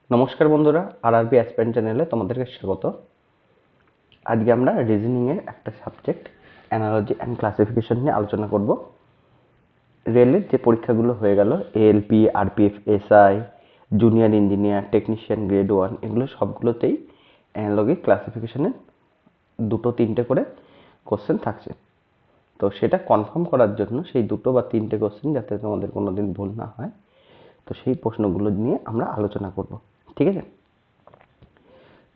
নমস্কার বন্ধুরা, RRB aspirant চ্যানেলে তোমাদেরকে স্বাগত। আজকে আমরা রিজনিং এর একটা সাবজেক্ট অ্যানালজি অ্যান্ড ক্লাসিফিকেশন নিয়ে আলোচনা করব। রেলের যে পরীক্ষাগুলো হয়ে গেল, ALP, RPF, SI, junior engineer, technician grade 1, এগুলো সবগুলোতেই অ্যানালজি ক্লাসিফিকেশনের 2-3টে করে কোশ্চেন থাকছে। তো সেটা কনফার্ম করার জন্য সেই 2 বা 3টে কোশ্চেন যাতে তোমাদের কোনোদিন ভুল না হয়, তো সেই প্রশ্নগুলো নিয়ে আমরা আলোচনা করব। ঠিক আছে?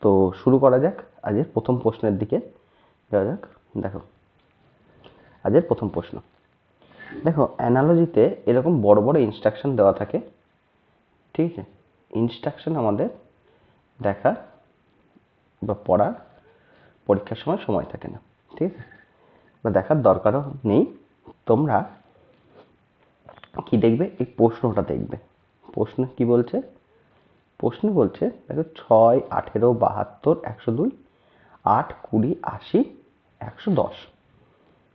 তো শুরু করা যাক আজের প্রথম প্রশ্নের দিকে যাওয়া যাক। দেখো, আজের প্রথম প্রশ্ন। দেখো, অ্যানালজিতে এরকম বড় বড় ইনস্ট্রাকশন দেওয়া থাকে। ঠিক আছে? ইনস্ট্রাকশন আমাদের দেখা বা পড়ার পরীক্ষার সময় সময় থাকে না। ঠিক আছে? বা দেখার দরকারও নেই। তোমরা কি দেখবে? এই প্রশ্নটা দেখবে। প্রশ্ন কি বলছে? প্রশ্ন বলছে দেখো, 6, 18, 72, 102, 8, 20, 80, 110।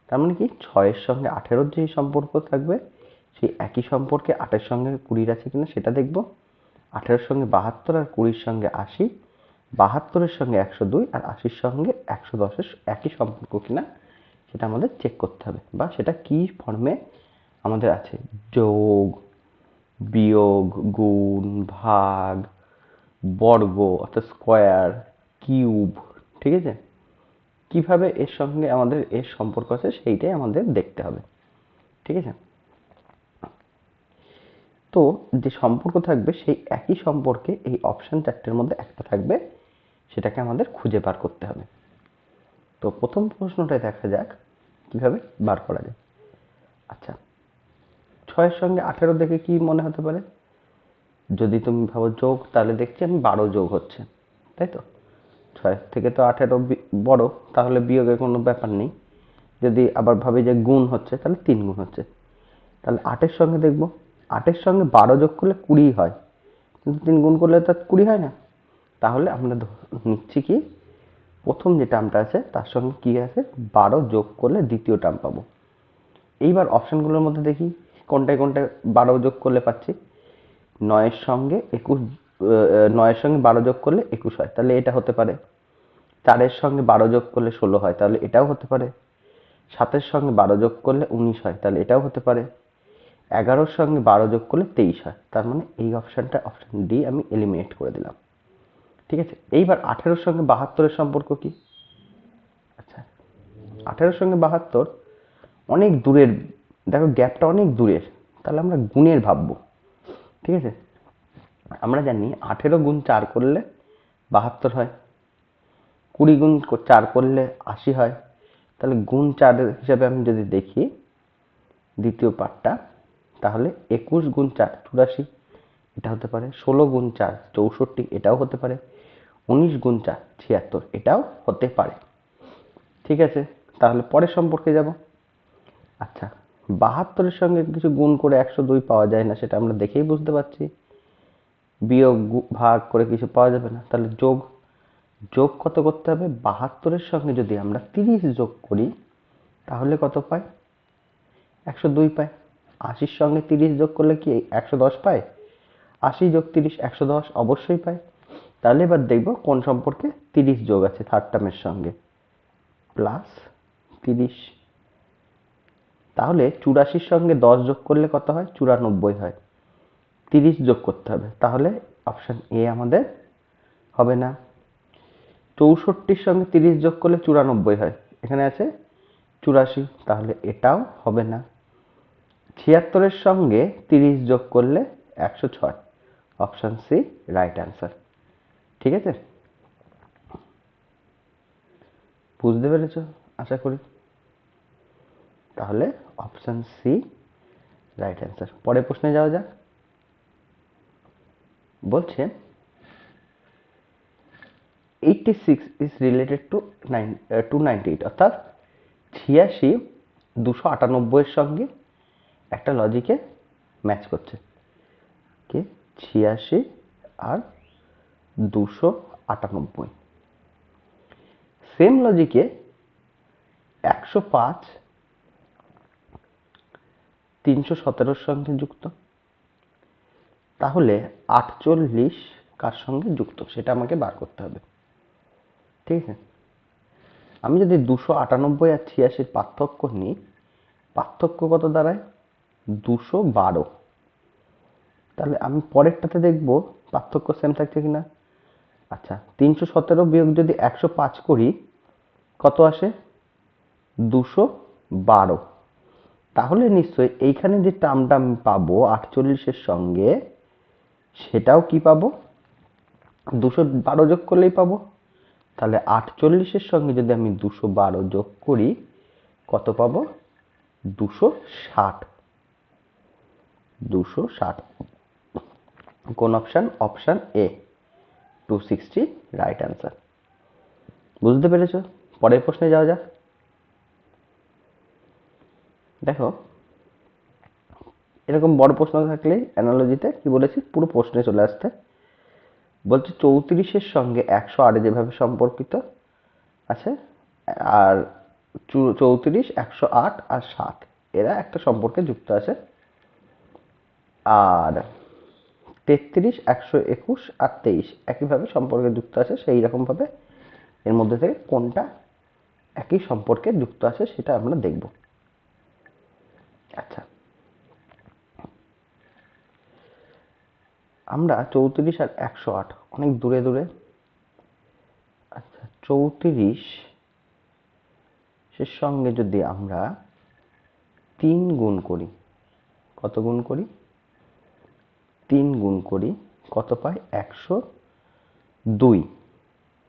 তার মানে কি, 6-এর সঙ্গে 18-র যে সম্পর্ক থাকবে সেই একই সম্পর্কে 8-এর সঙ্গে 20-র আছে কিনা সেটা দেখব। 18-এর সঙ্গে 72 আর 20-র সঙ্গে 80, 72-এর সঙ্গে 102 আর 80-র সঙ্গে 110-এর একই সম্পর্ক কিনা সেটা আমাদের চেক করতে হবে, বা সেটা কি ফর্মে আমাদের আছে। যোগ, বিয়োগ, গুণ, ভাগ, বর্গ অর্থাৎ স্কোয়ার, কিউব। ঠিক আছে? কিভাবে এর সঙ্গে আমাদের এর সম্পর্ক আছে সেইটাই আমাদের দেখতে হবে। ঠিক আছে? তো যে সম্পর্ক থাকবে সেই একই সম্পর্কে এই অপশন 4টের মধ্যে একটা থাকবে, সেটাকে আমাদের খুঁজে বার করতে হবে। তো প্রথম প্রশ্নটায় দেখা যাক কিভাবে বার করা যায়। আচ্ছা, 6-এর সঙ্গে 18 দেখে কি মনে হতে পারে? যদি তুমি ভাবো যোগ, তাহলে দেখছি আমি 12 যোগ হচ্ছে, তাই তো? 6 থেকে তো 18 বড়, তাহলে বিয়োগের কোনো ব্যাপার নেই। যদি আবার ভাবি যে গুণ হচ্ছে, তাহলে 3 গুণ হচ্ছে। তাহলে 8-এর সঙ্গে দেখবো, 8-এর সঙ্গে 12 যোগ করলে 20 হয়, কিন্তু 3 গুণ করলে তো 20 হয় না। তাহলে আমরা নিচ্ছি কি, প্রথম যে টার্মটা আছে তার সঙ্গে কি আছে, 12 যোগ করলে দ্বিতীয় টার্ম পাবো। এইবার অপশনগুলোর মধ্যে দেখি কোনটায় কোনটায় 12 যোগ করলে পাচ্ছি। 9-এর সঙ্গে 21, 9-এর সঙ্গে 12 যোগ করলে 21 হয়, তাহলে এটা হতে পারে। 4-এর সঙ্গে 12 যোগ করলে 16 হয়, তাহলে এটাও হতে পারে। 7-এর সঙ্গে 12 যোগ করলে 19 হয়, তাহলে এটাও হতে পারে। 11-র সঙ্গে 12 যোগ করলে 23 হয়, তার মানে এই অপশনটা, অপশন ডি, আমি এলিমিনেট করে দিলাম। ঠিক আছে? এইবার 18-র সঙ্গে 72-এর সম্পর্ক কি? আচ্ছা, 18-র সঙ্গে 72 অনেক দূরের, দেখো গ্যাপটা অনেক দূরের, তাহলে আমরা গুণের ভাববো। ঠিক আছে? আমরা জানি 18 গুণ 4 করলে 72 হয়, 20 গুণ 4 করলে 80 হয়। তাহলে গুণ 4 হিসাবে আমি যদি দেখি দ্বিতীয় পার্টটা, তাহলে 21 গুণ 4 84, এটা হতে পারে। 16 গুণ 4 64, এটাও হতে পারে। 19 গুণ 4 76, এটাও হতে পারে। ঠিক আছে? তাহলে পরের সম্পর্কে যাব। আচ্ছা, 72-এর সঙ্গে কিছু গুণ করে 102 পাওয়া যায় না, সেটা আমরা দেখেই বুঝতে পারছি। বিয়োগ ভাগ করে কিছু পাওয়া যাবে না, তাহলে যোগ। যোগ কত করতে হবে? 72-এর সঙ্গে যদি আমরা 30 যোগ করি তাহলে কত পাই? 102 পাই। 80-র সঙ্গে 30 যোগ করলে কি 110 পায়? 80 যোগ 30 110 অবশ্যই পাই। তাহলে এবার দেখব কোন সম্পর্কে 30 যোগ আছে থার্ড টার্মের সঙ্গে, প্লাস 30। তাহলে 84-র সঙ্গে 10 যোগ করলে কত হয়? 94 হয়। 30 যোগ করতে হবে, তাহলে অপশন এ আমাদের হবে না। 64-র সঙ্গে 30 যোগ করলে 94 হয়, এখানে আছে 84, তাহলে এটাও হবে না। 76-এর সঙ্গে 30 যোগ করলে 106, অপশন সি রাইট অ্যান্সার। ঠিক আছে? বুঝতে পেরেছ আশা করি। তাহলে অপশন সি রাইট অ্যান্সার। পরের প্রশ্নে যাওয়া যাক। বলছে 86 is related to 298, অর্থাৎ 86 298 এর সঙ্গে একটা লজিকে ম্যাচ করছে। কি? 86 আর 298 সেম লজিকে 105 317-র সঙ্গে যুক্ত। তাহলে 48 কার সঙ্গে যুক্ত সেটা আমাকে বার করতে হবে। ঠিক আছে, আমি যদি 298 আর 86 পার্থক্য নিই, পার্থক্য কত দাঁড়ায়? 212। তাহলে আমি পরেরটাতে দেখব পার্থক্য সেম থাকছে কিনা। আচ্ছা, 317 বিয়োগ যদি 105 করি কত আসে? 212। তাহলে নিশ্চয়ই এইখানে যে টার্মটা আমি পাবো 48-এর সঙ্গে, সেটাও কি পাবো? 212 যোগ করলেই পাবো। তাহলে 48-এর সঙ্গে যদি আমি 212 যোগ করি কত পাবো? 260। 260 কোন option? Option A, 260 right answer. বুঝতে পেরেছো? পরের প্রশ্নে যাওয়া যাক। দেখো, এরকম বড় প্রশ্ন থাকলে অ্যানালজিতে কি বলেছি, পুরো প্রশ্নে চলে আসতে বলছে 34-এর সঙ্গে 108 যেভাবে সম্পর্কিত আছে, আর 34, 108 আর 7 এরা একটা সম্পর্কে যুক্ত আছে, আর 33, 121 আর 23 একইভাবে সম্পর্কে যুক্ত আছে। সেই রকম ভাবে এর মধ্যে থেকে কোনটা একই সম্পর্কে যুক্ত আছে সেটা আমরা দেখব। আচ্ছা, আমরা 34 আর 108 অনেক দূরে দূরে। আচ্ছা, 34 এর সঙ্গে যদি আমরা 3 গুণ করি, কত গুণ করি? 3 গুণ করি, কত পাই? 102।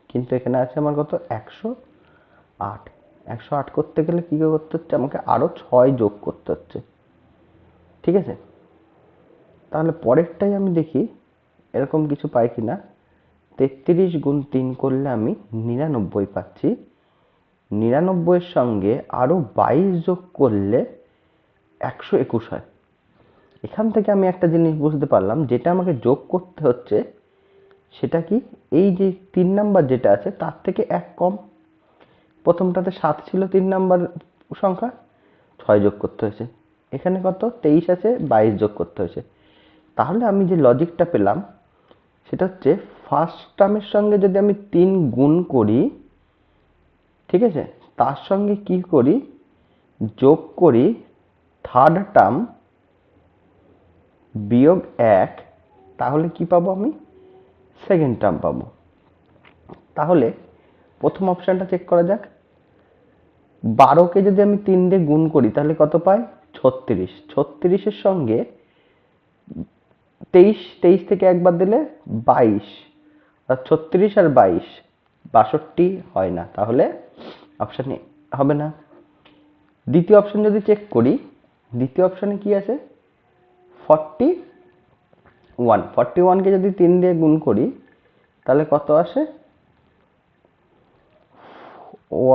কিন্তু এখানে আছে আমার কত? 108। 108 করতে গেলে কি করতে হচ্ছে? আমাকে আরো 6 যোগ করতে হচ্ছে। ঠিক আছে, তাহলে পরেরটাই আমি দেখি এরকম কিছু পাই কিনা। 33 গুণ 3 করলে আমি 99 পাচ্ছি। 99 এর সঙ্গে আরো 22 যোগ করলে 121 হয়। এখান থেকে আমি একটা জিনিস বুঝতে পারলাম, যেটা আমাকে যোগ করতে হচ্ছে সেটা কি? এই যে 3 নাম্বার যেটা আছে তার থেকে 1 কম। প্রথমটাতে 7 ছিল 3 নাম্বার সংখ্যা, 6 যোগ করতে হয়েছে। এখানে কত? 23 আছে, 22 যোগ করতে হয়েছে। তাহলে আমি যে লজিকটা পেলাম সেটা হচ্ছে ফার্স্ট টার্মের সঙ্গে যদি আমি 3 গুণ করি, ঠিক আছে, তার সঙ্গে কি করি? যোগ করি থার্ড টার্ম বিয়োগ 1, তাহলে কি পাবো আমি? সেকেন্ড টার্ম পাবো। তাহলে প্রথম অপশনটা চেক করা যাক। 12কে যদি আমি 3 দিয়ে গুণ করি তাহলে কত পাই? 36। 36-এর সঙ্গে 23 থেকে একবার দিলে 22, আর 36 আর 22 62 হয় না, তাহলে অপশন এ হবে না। দ্বিতীয় অপশন যদি চেক করি, দ্বিতীয় অপশনে কি আছে? 41। 41কে যদি 3 দিয়ে গুণ করি তাহলে কত আসে?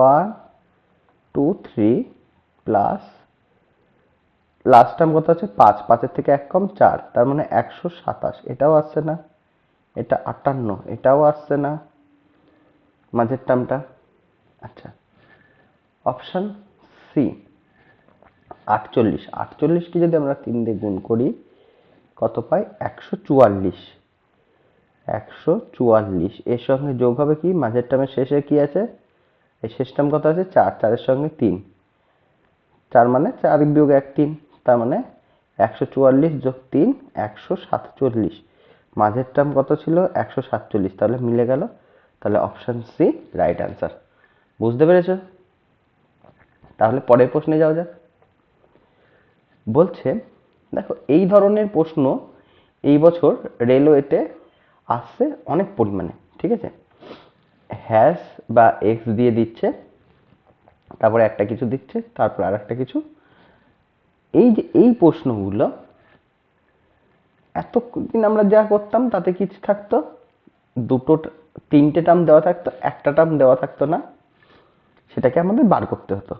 1 2 3 প্লাস লাস্ট টার্ম কত আছে? 5। 5-এর থেকে 1 কম 4, তার মানে 127। এটাও আসছে না। এটা 58, এটাও আসছে না মাঝের টার্মটা। আচ্ছা, অপশন সি 48। 48কে যদি আমরা 3 দিয়ে গুণ করি কত পাই? 144। 144 এর সঙ্গে যোগ হবে কি? মাঝের টার্মের শেষে কি আছে? এই শেষ টার্ম কত আছে? 4। 4-এর সঙ্গে 3, 4 মানে 4 বিয়োগ 1 3, তার মানে 144 যোগ 3 147। মাঝের টার্ম কত ছিল? 147। তাহলে মিলে গেল। তাহলে অপশন সি রাইট অ্যান্সার। বুঝতে পেরেছো? তাহলে পরের প্রশ্নে যাওয়া যাক। বলছে দেখো, এই ধরনের প্রশ্ন এই বছর রেলওয়েতে আসছে অনেক পরিমাণে। ঠিক আছে, হ্যাশ বা এক্স দিয়ে দিচ্ছে, তারপরে একটা কিছু দিচ্ছে, তারপর আর একটা কিছু। এই যে এই প্রশ্নগুলো এতদিন আমরা যা করতাম তাতে কি থাকতো? দুটো 3টে টার্ম দেওয়া থাকতো, একটা টার্ম দেওয়া থাকতো না, সেটাকে আমাদের বার করতে হতো।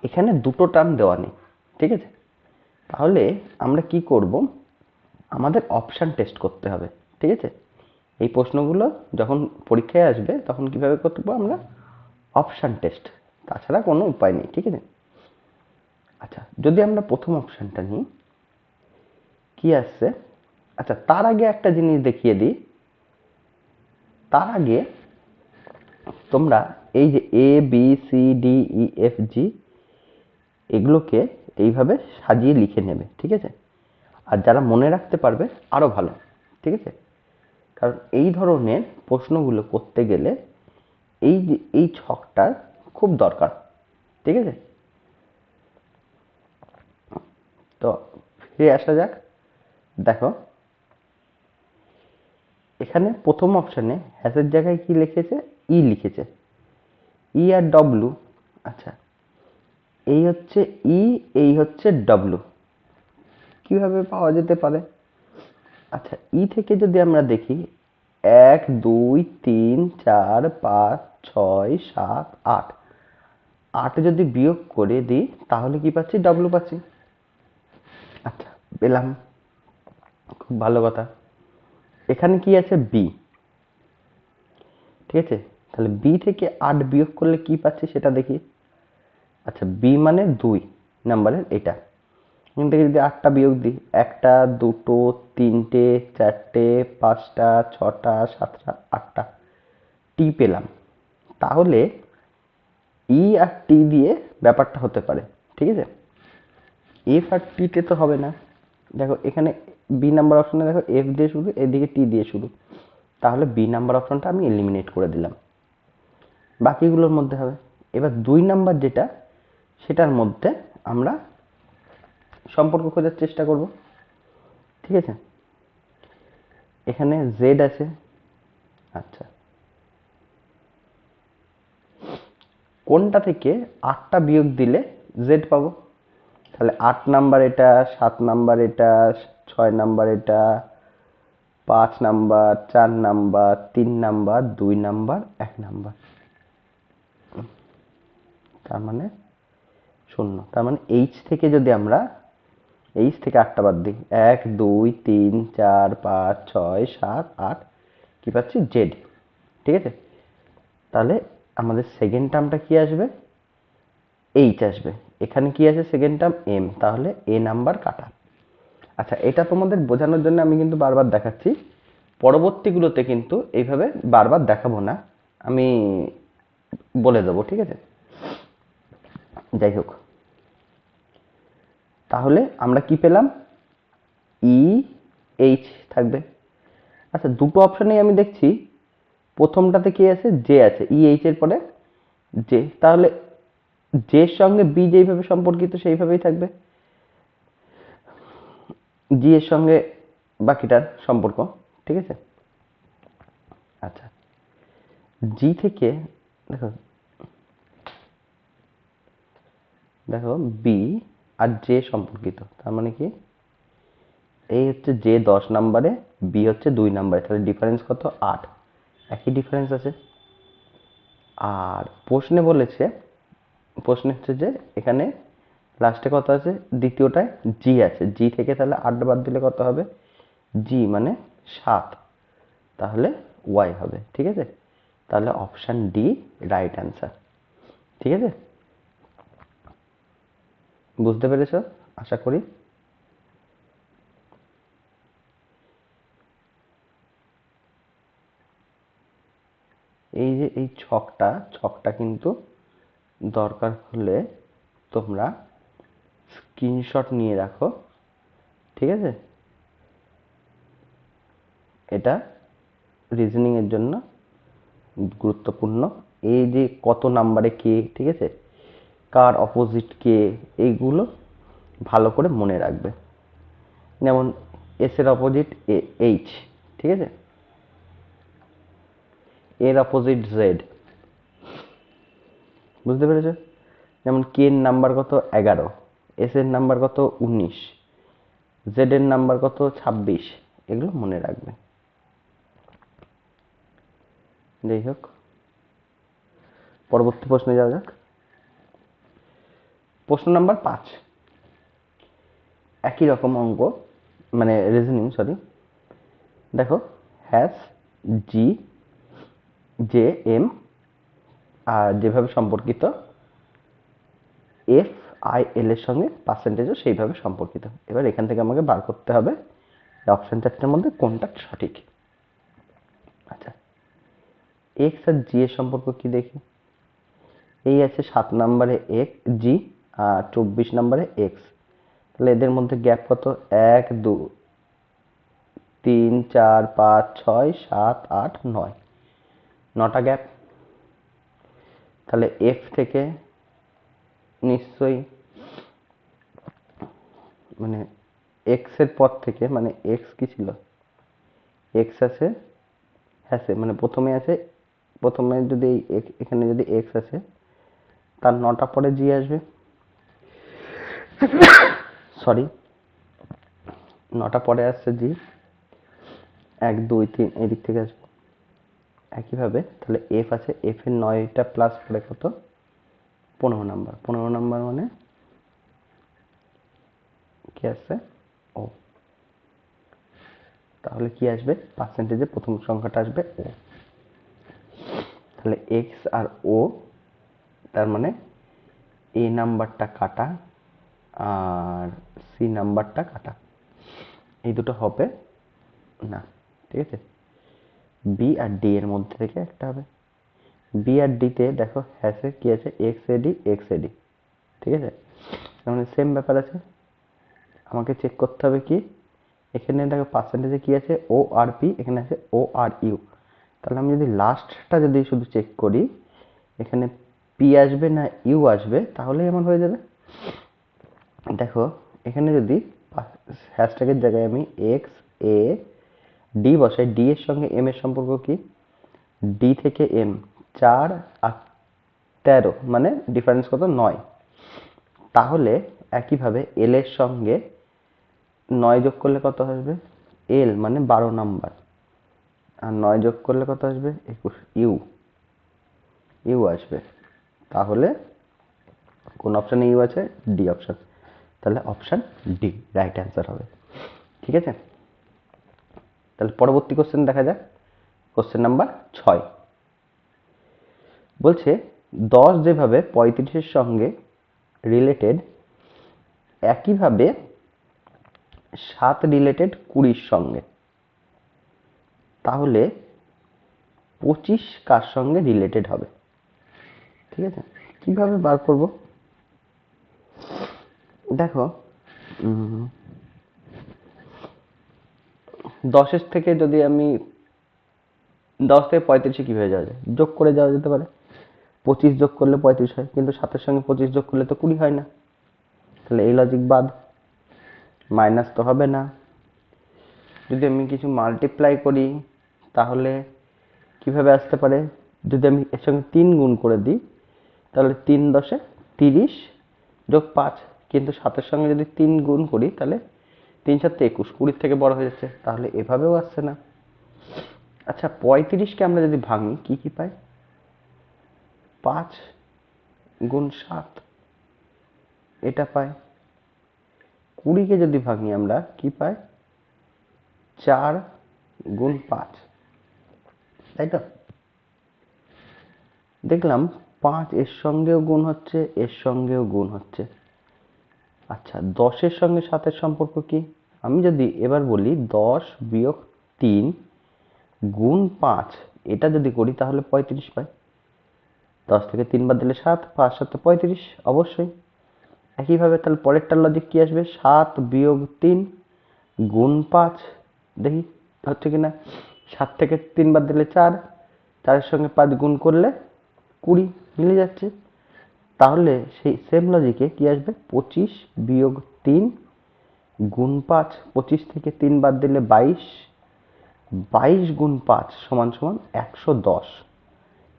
এখানে দুটো টার্ম দেওয়া নেই। ঠিক আছে, তাহলে আমরা কি করব? আমাদের অপশন টেস্ট করতে হবে। ঠিক আছে, এই প্রশ্নগুলো যখন পরীক্ষায় আসবে তখন কিভাবে করব আমরা? অপশন টেস্ট, তাছাড়া কোনো উপায় নেই। ঠিক আছে, আচ্ছা, যদি আমরা প্রথম অপশনটা নিই, কি আসছে? আচ্ছা, তার আগে একটা জিনিস দেখিয়ে দিই। তার আগে তোমরা এই যে A B C D E F G এগুলোকে এইভাবে সাজিয়ে লিখে নেবে, ঠিক আছে? আর যারা মনে রাখতে পারবে আরো ভালো, ঠিক আছে? কারণ এই ধরনের প্রশ্নগুলো করতে গেলে এই যে এই ছকটার খুব দরকার, ঠিক আছে? তো ফিরে আসা যাক। দেখো এখানে প্রথম অপশানে হ্যাসের জায়গায় কি লিখেছে? ই লিখেছে, ই আর ডব্লু। আচ্ছা, এই হচ্ছে ই, এই হচ্ছে ডব্লু, কিভাবে পাওয়া যেতে পারে? আচ্ছা, ই থেকে যদি আমরা দেখি 1 2 3 4 5 6 7 8, 8 যদি বিয়োগ করে দিই তাহলে কি পাচ্ছি? ডব্লু পাচ্ছি। আচ্ছা, পেলাম, খুব ভালো কথা। এখানে কি আছে? বি, ঠিক আছে? তাহলে বি থেকে 8 বিয়োগ করলে কি পাচ্ছি সেটা দেখি। আচ্ছা, বি মানে 2 নাম্বারের এটা। এখান থেকে যদি 8টা বিয়োগ দিই, 1টা 2টো 3টে 4টে 5টা 6টা 7টা 8টা, টি পেলাম। তাহলে ই আর টি দিয়ে ব্যাপারটা হতে পারে, ঠিক আছে? এফ আর টি তে তো হবে না। দেখো এখানে বি নাম্বার অপশনে দেখো এফ দিয়ে শুরু, এদিকে টি দিয়ে শুরু, তাহলে বি নাম্বার অপশনটা আমি এলিমিনেট করে দিলাম, বাকিগুলোর মধ্যে হবে। এবার 2 নাম্বার যেটা, সেটার মধ্যে আমরা সম্পর্ক খোঁজার চেষ্টা করব, ঠিক আছে? এখানে জেড আছে। আচ্ছা, কোনটা থেকে 8টা বিয়োগ দিলে জেড পাবো? তাহলে 8 নাম্বার এটা, 7 নাম্বার এটা, 6 নাম্বার এটা, 5 number, 4 number, 3 number, 2 number, 1 number, তার মানে 0। তার মানে এইচ থেকে যদি আমরা এইচ থেকে 8টা বাদ দিই, 1 2 3 4 5 6 7 8, কি পাচ্ছি? জেড, ঠিক আছে? তাহলে আমাদের সেকেন্ড টার্মটা কি আসবে? এইচ আসবে। এখানে কি আছে? সেকেন্ড টার্ম এম, তাহলে এ নাম্বার কাটা। আচ্ছা, এটা তোমাদের বোঝানোর জন্য আমি কিন্তু বারবার দেখাচ্ছি, পরবর্তীগুলোতে কিন্তু এইভাবে বারবার দেখাবো না, আমি বলে দেবো, ঠিক আছে? যাই হোক, তাহলে আমরা কি পেলাম? ই এইচ থাকবে। আচ্ছা, দুটো অপশনেই আমি দেখছি প্রথমটাতে কি আছে? জে আছে, ই এইচ এর পরে জে, তাহলে জে এর সঙ্গে বি যেইভাবে সম্পর্কিত সেইভাবেই থাকবে, জি এর সঙ্গে বাকিটার সম্পর্ক, ঠিক আছে? আচ্ছা, জি থেকে দেখো, দেখো বি আর জে সম্পর্কিত, তার মানে কি? এই হচ্ছে জে 10 নাম্বারে, বি হচ্ছে 2 নাম্বারে, তাহলে ডিফারেন্স কত? 8, একই ডিফারেন্স আছে। আর প্রশ্নে বলেছে, প্রশ্নে হচ্ছে যে এখানে লাস্টে কত আছে? দ্বিতীয়টায় জি আছে, জি থেকে তাহলে 8 বাদ দিলে কত হবে? জি মানে 7, তাহলে ওয়াই হবে, ঠিক আছে? তাহলে অপশন ডি রাইট অ্যান্সার, ঠিক আছে? বুঝতে পেরেছ আশা করি। এই যে এই ছকটা কিন্তু দরকার হলে তোমরা স্ক্রিনশট নিয়ে রাখো, ঠিক আছে? এটা রিজনিং এর জন্য গুরুত্বপূর্ণ। এই যে কত নাম্বারে কে, ঠিক আছে? কার অপোজিট কে, এইগুলো ভালো করে মনে রাখবে। যেমন এস এর অপোজিট এইচ, ঠিক আছে? এর অপোজিট জেড, বুঝতে পেরেছো? যেমন কে এর নাম্বার কত? 11, এস এর নাম্বার কত? 19, জেড এর নাম্বার কত? 26, এগুলো মনে রাখবে। যাই হোক, পরবর্তী প্রশ্নে যাওয়া যাক। প্রশ্ন নাম্বার 5, একই রকম অঙ্ক, মানে রিজনিং, সরি। দেখো, hash G J M R যেভাবে সম্পর্কিত, এফ আই এল এর সঙ্গে পার্সেন্টেজও সেইভাবে সম্পর্কিত। এবার এখান থেকে আমাকে বার করতে হবে অপশন চারটের মধ্যে কোনটা সঠিক। আচ্ছা, এক্স আর জি এর সম্পর্ক কি দেখি। এই আছে 7 নম্বরে জি আর 24 নম্বরে এক্স। তাহলে এদের মধ্যে গ্যাপ কত? 1 2 3 4 5 6 7 8 9, 9টা গ্যাপ। তাহলে এফ থেকে নিশ্চয়ই মানে এক্স এর পর থেকে, মানে এক্স কি ছিল, এক্স আছে, হ্যাঁ মানে প্রথমে যদি এখানে যদি এক্স আছে তার 9টা পরে জি আসবে, সরি 9টা পরে আসছে জি, 1 2 3 এই দিক থেকে আসবে। একইভাবে তাহলে এফ আছে, এফ এর 9টা প্লাস পরে কত? 15 নাম্বার। 15 নাম্বার মানে কি আসছে? ও। তাহলে কি আসবে? পার্সেন্টেজে প্রথম সংখ্যাটা আসবে ও। তাহলে এক্স আর ও, তার মানে এ নাম্বারটা কাটা আর সি নাম্বারটা কাটা, এই দুটো হবে না। ঠিক আছে, বি আর ডি এর মধ্যে থেকে একটা হবে। বি আর ডি তে দেখো হ্যাশে কি আছে? এক্স এডি এক্স এডি। ঠিক আছে, মানে সেম ব্যাপার আছে। আমাকে চেক করতে হবে কি, এখানে দেখো পার্সেন্টেজে কি আছে? ও আর পি, এখানে আছে ও আর ইউ। তাহলে আমি যদি লাস্টটা যদি শুধু চেক করি, এখানে পি আসবে না ইউ আসবে, তাহলেই আমার হয়ে যাবে। দেখো এখানে যদি হ্যাশট্যাগের জায়গায় আমি এক্স এ ডি বসাই, ডি এর সঙ্গে এম এর সম্পর্ক কি? ডি থেকে এম 4 আর 13, মানে ডিফারেন্স কত? 9। তাহলে একইভাবে এল এর সঙ্গে 9 যোগ করলে কত আসবে? এল মানে 12 নাম্বার, আর 9 যোগ করলে কত আসবে? 21, ইউ ইউ আসবে। তাহলে কোন অপশনে ইউ আছে? D option. তাহলে অপশন ডি রাইট অ্যান্সার হবে। ঠিক আছে, তাহলে পরবর্তী কোশ্চেন দেখা যাক। কোশ্চেন নাম্বার 6 বলছে 10 যেভাবে 35-এর সঙ্গে রিলেটেড, একইভাবে 7 রিলেটেড 20-র সঙ্গে। তাহলে 25 কার সঙ্গে রিলেটেড হবে? ঠিক আছে, কিভাবে বার করব? দেখো 10-এর থেকে যদি আমি 10 থেকে 35-এ কিভাবে যাওয়া যায়? যোগ করে যাওয়া যেতে পারে। 25 যোগ করলে 35 হয়, কিন্তু 7-এর সঙ্গে 25 যোগ করলে তো 20 হয় না। তাহলে এই লজিক বাদ, মাইনাস তো হবে না। যদি আমি কিছু মাল্টিপ্লাই করি তাহলে কিভাবে আসতে পারে? যদি আমি এর সঙ্গে 3 গুণ করে দিই, তাহলে 3 10-এ 30 যোগ 5, কিন্তু 7-এর সঙ্গে যদি 3 গুণ করি তাহলে 3 7 21, 20 থেকে বড় হয়ে যাচ্ছে, তাহলে এভাবেও আসছে না। আচ্ছা, 35-কে আমরা যদি ভাঙি কি কি পাই? 5 গুণ 7 এটা পাই। 20-কে যদি ভাঙি আমরা কি পাই? 4 গুণ 5, তাই তো? দেখলাম 5 এর সঙ্গেও গুণ হচ্ছে, এর সঙ্গেও গুণ হচ্ছে। আচ্ছা, 10-এর সঙ্গে 7-এর সম্পর্ক কি? আমি যদি এবার বলি 10 বিয়োগ 3 গুণ 5, এটা যদি করি তাহলে 35 পাই। 10 থেকে 3 বাদ দিলে 7, 5 7 35 অবশ্যই। একইভাবে তাহলে পরেরটার লজিক কি আসবে? 7 বিয়োগ 3 গুণ 5, দেখি হচ্ছে কিনা। 7 থেকে 3 বাদ দিলে 4, 4-এর সঙ্গে 5 গুণ করলে 20, মিলে যাচ্ছে। তাহলে সেই সেম লজিকে কি আসবে? 25 বিয়োগ 3 গুণ 5, 25 থেকে 3 বাদ দিলে 22, 22 গুণ 5 সমান সমান 110।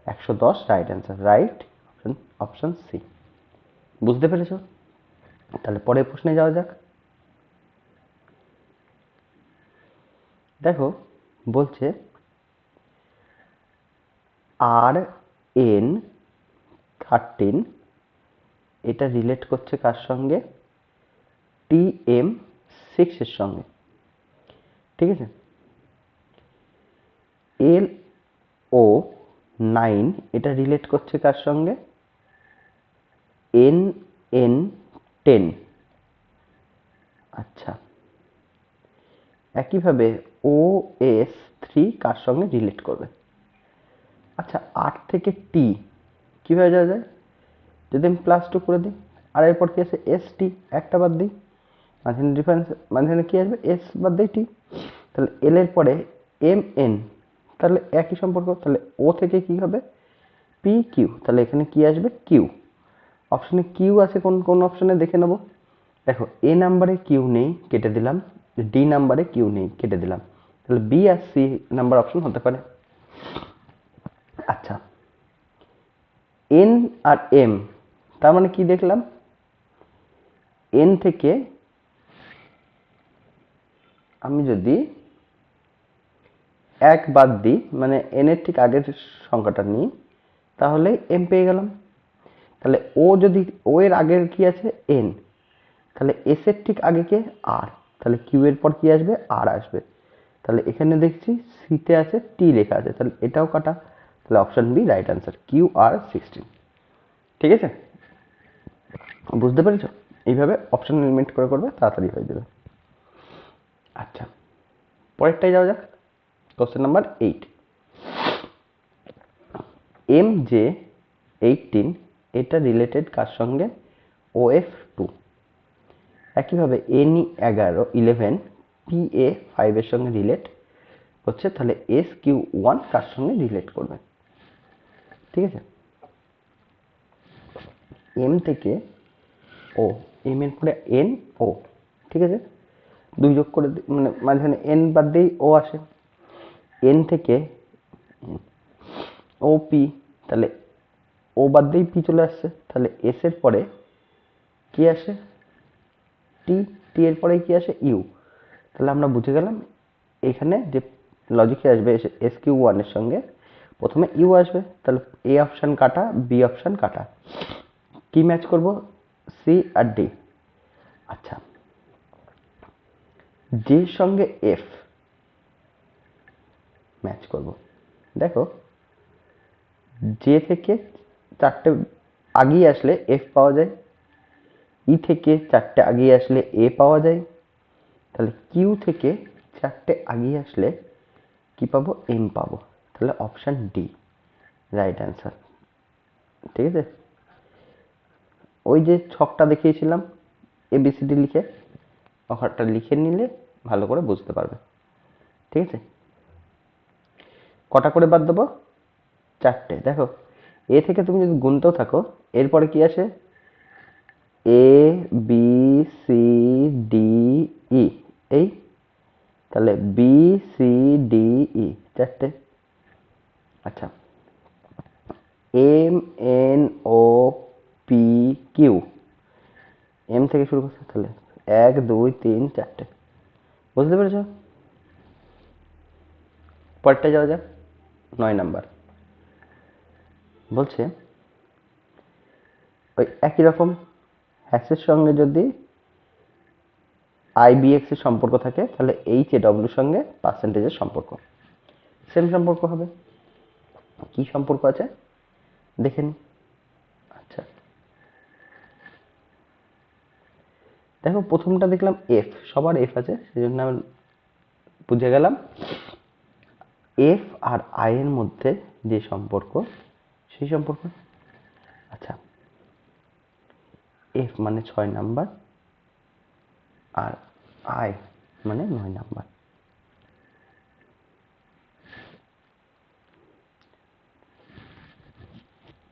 110 right answer, right option C. বুঝতে পেরেছো? তাহলে পরের প্রশ্নে যাওয়া যাক। দেখো বলছে আর এন 13, এটা রিলেট করছে কার সঙ্গে? টি এম 6 এর সঙ্গে। ঠিক আছে, এল ও 9 এটা রিলেট করছে কার সঙ্গে? N N 10। আচ্ছা, একইভাবে ও এস থ্রি কার সঙ্গে রিলেট করবে? আচ্ছা, আর থেকে টি কিভাবে যাওয়া যায়? যদি আমি +2 করে দিই, আর এরপর কি আছে এস টি, একটা বাদ দিই, মাঝখানে ডিফারেন্স, মাঝখানে কি আসবে এস বাদ দিই টি, তাহলে এল এর পরে এম এন, তাহলে একই সম্পর্ক, তাহলে ও থেকে কি হবে পি কিউ, তাহলে এখানে কি আসবে কিউ। অপশনে কিউ আছে কোন কোন অপশনে দেখে নেব। দেখো এ নাম্বারে কিউ নেই, কেটে দিলাম, ডি নাম্বারে কিউ নেই, কেটে দিলাম, তাহলে বি আর সি নাম্বার অপশন হতে পারে। আচ্ছা, এন আর এম, তার মানে কি দেখলাম, এন থেকে আমি যদি এক বাদ দিই, মানে এন এর ঠিক আগের সংখ্যাটা নিই, তাহলে এম পেয়ে গেলাম। তাহলে ও যদি, ও এর আগের কি আছে এন, তাহলে এস এর ঠিক আগে কে আর, তাহলে কিউ এর পর কি আসবে আর আসবে। তাহলে এখানে দেখছি সিতে আছে টি লেখা আছে, তাহলে এটাও কাটা, তাহলে option B right answer, Q আর 16। ঠিক আছে, বুঝতে পেরেছো? এইভাবে অপশন এলিমেন্ট করে করবে, তাড়াতাড়ি হয়ে যাবে। আচ্ছা, পরেরটাই যাওয়া যাক। কোশ্চেন নাম্বার 8, এম জে 18 এটা রিলেটেড কার সঙ্গে? ও এফ 2। একইভাবে এন ই 11 পি এ 5 এর সঙ্গে রিলেট হচ্ছে, তাহলে এস কিউ 1 কার সঙ্গে রিলেট করবে? ঠিক আছে, এম থেকে ও, এম এর পরে এন ও, ঠিক আছে, দুই যোগ করে মানে মাঝখানে এন বাদ দিয়েই ও আসে, এন থেকে ও পি, তাহলে ও বাদ দিয়েই পি চলে আসছে, তাহলে এস এর পরে কি আসে টি, টি এর পরে কি আসে ইউ, তাহলে আমরা বুঝে গেলাম এখানে যে লজিকে আসবে এস কিউ ওয়ান এর সঙ্গে প্রথমে ইউ আসবে, তাহলে এ অপশন কাটা, বি অপশন কাটা, কি ম্যাচ করব সি আর ডি। আচ্ছা, জে সঙ্গে এফ ম্যাচ করব। দেখো জে থেকে চারটে আগিয়ে আসলে এফ পাওয়া যায়, ই থেকে চারটে আগিয়ে আসলে এ পাওয়া যায়, তাহলে কিউ থেকে চারটে আগিয়ে আসলে কি পাবো এম পাবো, তাহলে অপশন ডি রাইট অ্যান্সার। ঠিক আছে, ওই যে ছকটা দেখিয়েছিলাম এবিসিডি লিখে, ওখানটা লিখে নিলে ভালো করে বুঝতে পারবে। ঠিক আছে, কটা করে বাদ দেবো? চারটে। দেখো এ থেকে তুমি যদি গুনতেও থাকো, এরপরে কি আসে A B C D E, এই তাহলে বি সি ডি ই চারটে। আচ্ছা, M N O P Q, M থেকে শুরু করছে, তাহলে 1 2 3 4টে। বুঝতে পেরেছ? পরেরটা যাওয়া যাক, 9 নাম্বার। বলছে ওই একই রকম হ্যাশের সঙ্গে যদি আইবিএক্স এর সম্পর্ক থাকে, তাহলে এইচ এ ডব্লিউর সঙ্গে পার্সেন্টেজের সম্পর্ক সেম সম্পর্ক হবে। কি সম্পর্ক আছে দেখে নি। আচ্ছা, দেখো প্রথমটা দেখলাম এফ, সবার এফ আছে, সেজন্য আমি বুঝে গেলাম এফ আর আই এর মধ্যে যে সম্পর্ক সেই সম্পর্ক। আচ্ছা, এফ মানে 6 নাম্বার আর আই মানে 9 নাম্বার।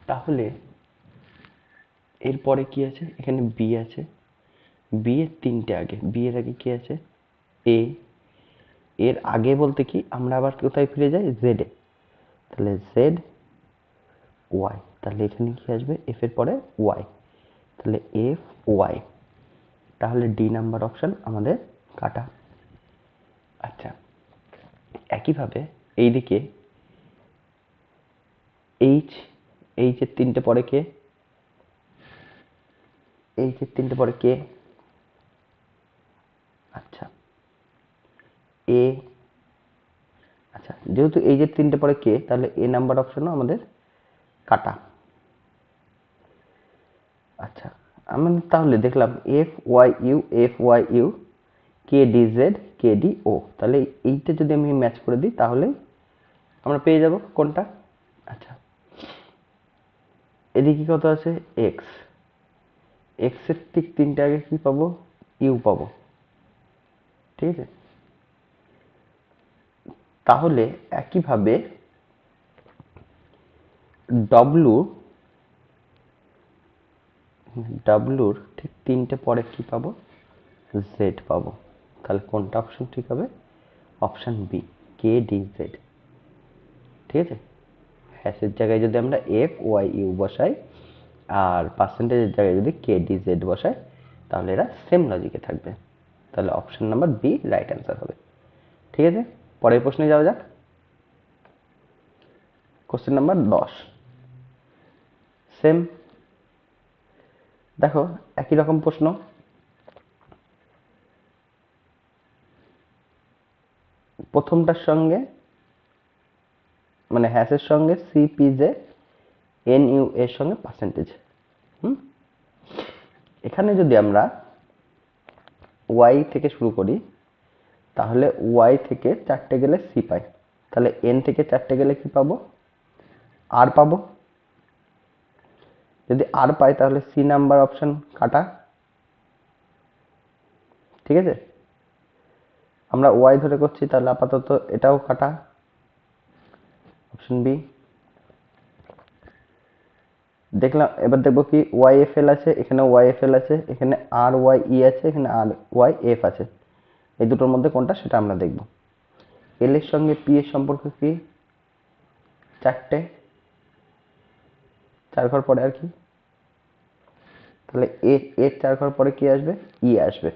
তাহলে এরপরে কি আছে, এখানে বি আছে, বি এর তিনটে আগে, বি এর আগে কি আছে এ, এর আগে বলতে কি আমরা আবার কোথায় ফিরে যাই জেড এ, তাহলে জেড ওয়াই, তাহলে এখানে কি আসবে এফ এর পরে ওয়াই, তাহলে এফ ওয়াই, তাহলে ডি নাম্বার অপশন আমাদের কাটা। আচ্ছা, একইভাবে এইদিকে এইচ, এইচ এর তিনটে পরে কে, এইচ এর তিনটে পরে কে, আচ্ছা এ, আচ্ছা যেহেতু এইচ এর তিনটে পরে কে, তাহলে এ নাম্বার অপশনও আমাদের কাটা। আচ্ছা, আমি তাহলে দেখলাম F Y U, F Y U KDZ KDO, তাহলে এইটা যদি আমি ম্যাচ করে দিই তাহলে আমরা পেয়ে যাব কোনটা। আচ্ছা, এদিকে কত আছে x, x এর ঠিক তিনটে আগে কি পাবো, u পাবো, ঠিক আছে। তাহলে একইভাবে w র ঠিক তিনটে পরে কি পাবো, z পাবো। তাহলে কোনটা অপশন ঠিক হবে, অপশন বি KDZ, ঠিক আছে। হ্যাশের জায়গায় যদি আমরা FYU বসাই আর পার্সেন্টেজের জায়গায় যদি KDZ বসাই তাহলে এরা সেম লজিকে থাকবে। তাহলে option number B right answer হবে, ঠিক আছে। পরের প্রশ্নে যাওয়া যাক। কোশ্চেন নাম্বার 10, সেম দেখো একই রকম প্রশ্ন। প্রথমটার সঙ্গে মানে হ্যাশের সঙ্গে CPJ NU এর সঙ্গে পার্সেন্টেজ। এখানে যদি আমরা y থেকে শুরু করি তাহলে y থেকে চারটে গেলে c পাই, তাহলে n থেকে চারটে গেলে কি পাবো, r পাবো। যদি r পাই তাহলে c নাম্বার অপশন কাটা, ঠিক আছে। আমরা y ধরে করছি তাহলে আপাতত এটাও কাটা, অপশন বি। দেখলাম, এবার দেখবো কি YFL আছে, এখানে YFL আছে, এখানে RYE আছে, এখানে RYF আছে, এই দুটোর মধ্যে কোনটা সেটা আমরা দেখব। এল এর সঙ্গে পি এর সম্পর্ক কি, চারটে, চার ঘর পরে আর কি, তাহলে এর চার ঘর পরে কি আসবে, ই আসবে।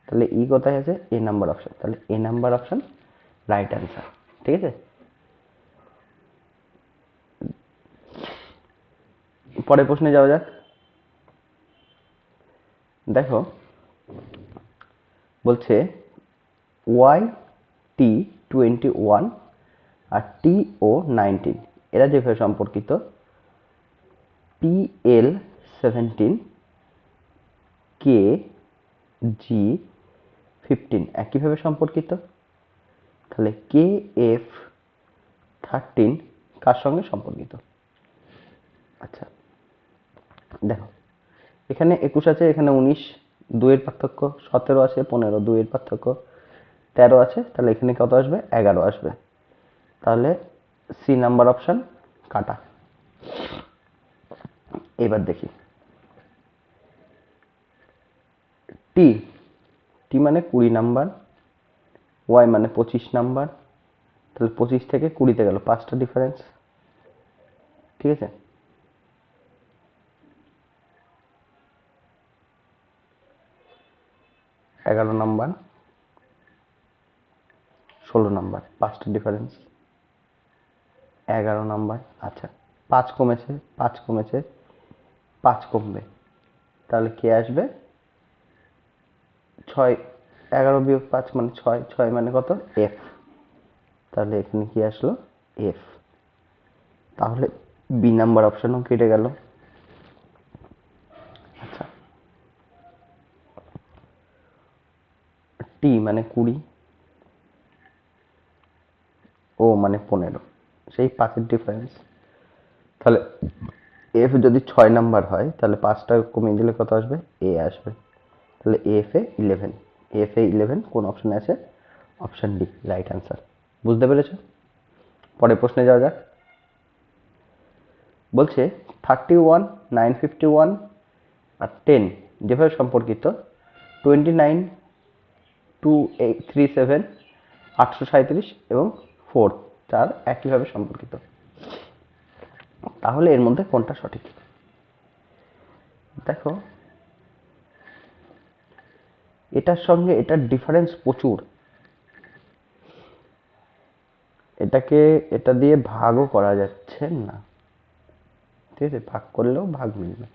তাহলে ই কোথায় আছে, এ নাম্বার অপশন, তাহলে এ নাম্বার অপশন রাইট অ্যান্সার, ঠিক আছে। পরের প্রশ্নে যাওয়া যাক। দেখো বলছে YT21 আর TO19 এরা যেভাবে সম্পর্কিত, PL17 KG15 একইভাবে সম্পর্কিত। তাহলে KF13 কার সঙ্গে সম্পর্কিত। আচ্ছা দেখো এখানে 21 আছে, এখানে 19, 2 এর পার্থক্য, 17 আছে, 15, 2 এর পার্থক্য, 13 আছে, তাহলে এখানে কত আসবে, 11 আসবে। তাহলে সি নাম্বার অপশন কাটা। এবার দেখি টি, টি মানে 20 নাম্বার, ওয়াই মানে 25 নাম্বার, তাহলে 25 থেকে 20-তে গেল, 5টা ডিফারেন্স, ঠিক আছে। এগারো নাম্বার, 16 নাম্বার, 5টা ডিফারেন্স, 11 নাম্বার। আচ্ছা 5 কমেছে, 5 কমেছে, 5 কমবে, তাহলে কে আসবে, 6, 11 বিয়োগ 5 মানে 6, 6 মানে কত, এফ। তাহলে এখানে কি আসলো, এফ। তাহলে বি নাম্বার অপশনও কেটে গেল। আচ্ছা টি মানে 20, ও মানে 15, সেই 5-এর ডিফারেন্স। তাহলে এফ যদি 6 নাম্বার হয় তাহলে 5টা কমিয়ে দিলে কত আসবে, এ আসবে। তাহলে এফ এ 11, এফ এ 11 কোন অপশনে আছে, অপশন ডি রাইট অ্যান্সার। বুঝতে পেরেছো। পরের প্রশ্নে যাওয়া যাক। বলছে 31, 951 আর 10 যেভাবে সম্পর্কিত, 29, 237, 837 এবং 4 চার একইভাবে সম্পর্কিত। তাহলে এর মধ্যে কোনটা সঠিক। দেখো এটার সঙ্গে এটার ডিফারেন্স প্রচুর, এটাকে এটা দিয়ে ভাগও করা যাচ্ছে না, ঠিক আছে, ভাগ করলেও ভাগ মিলবে।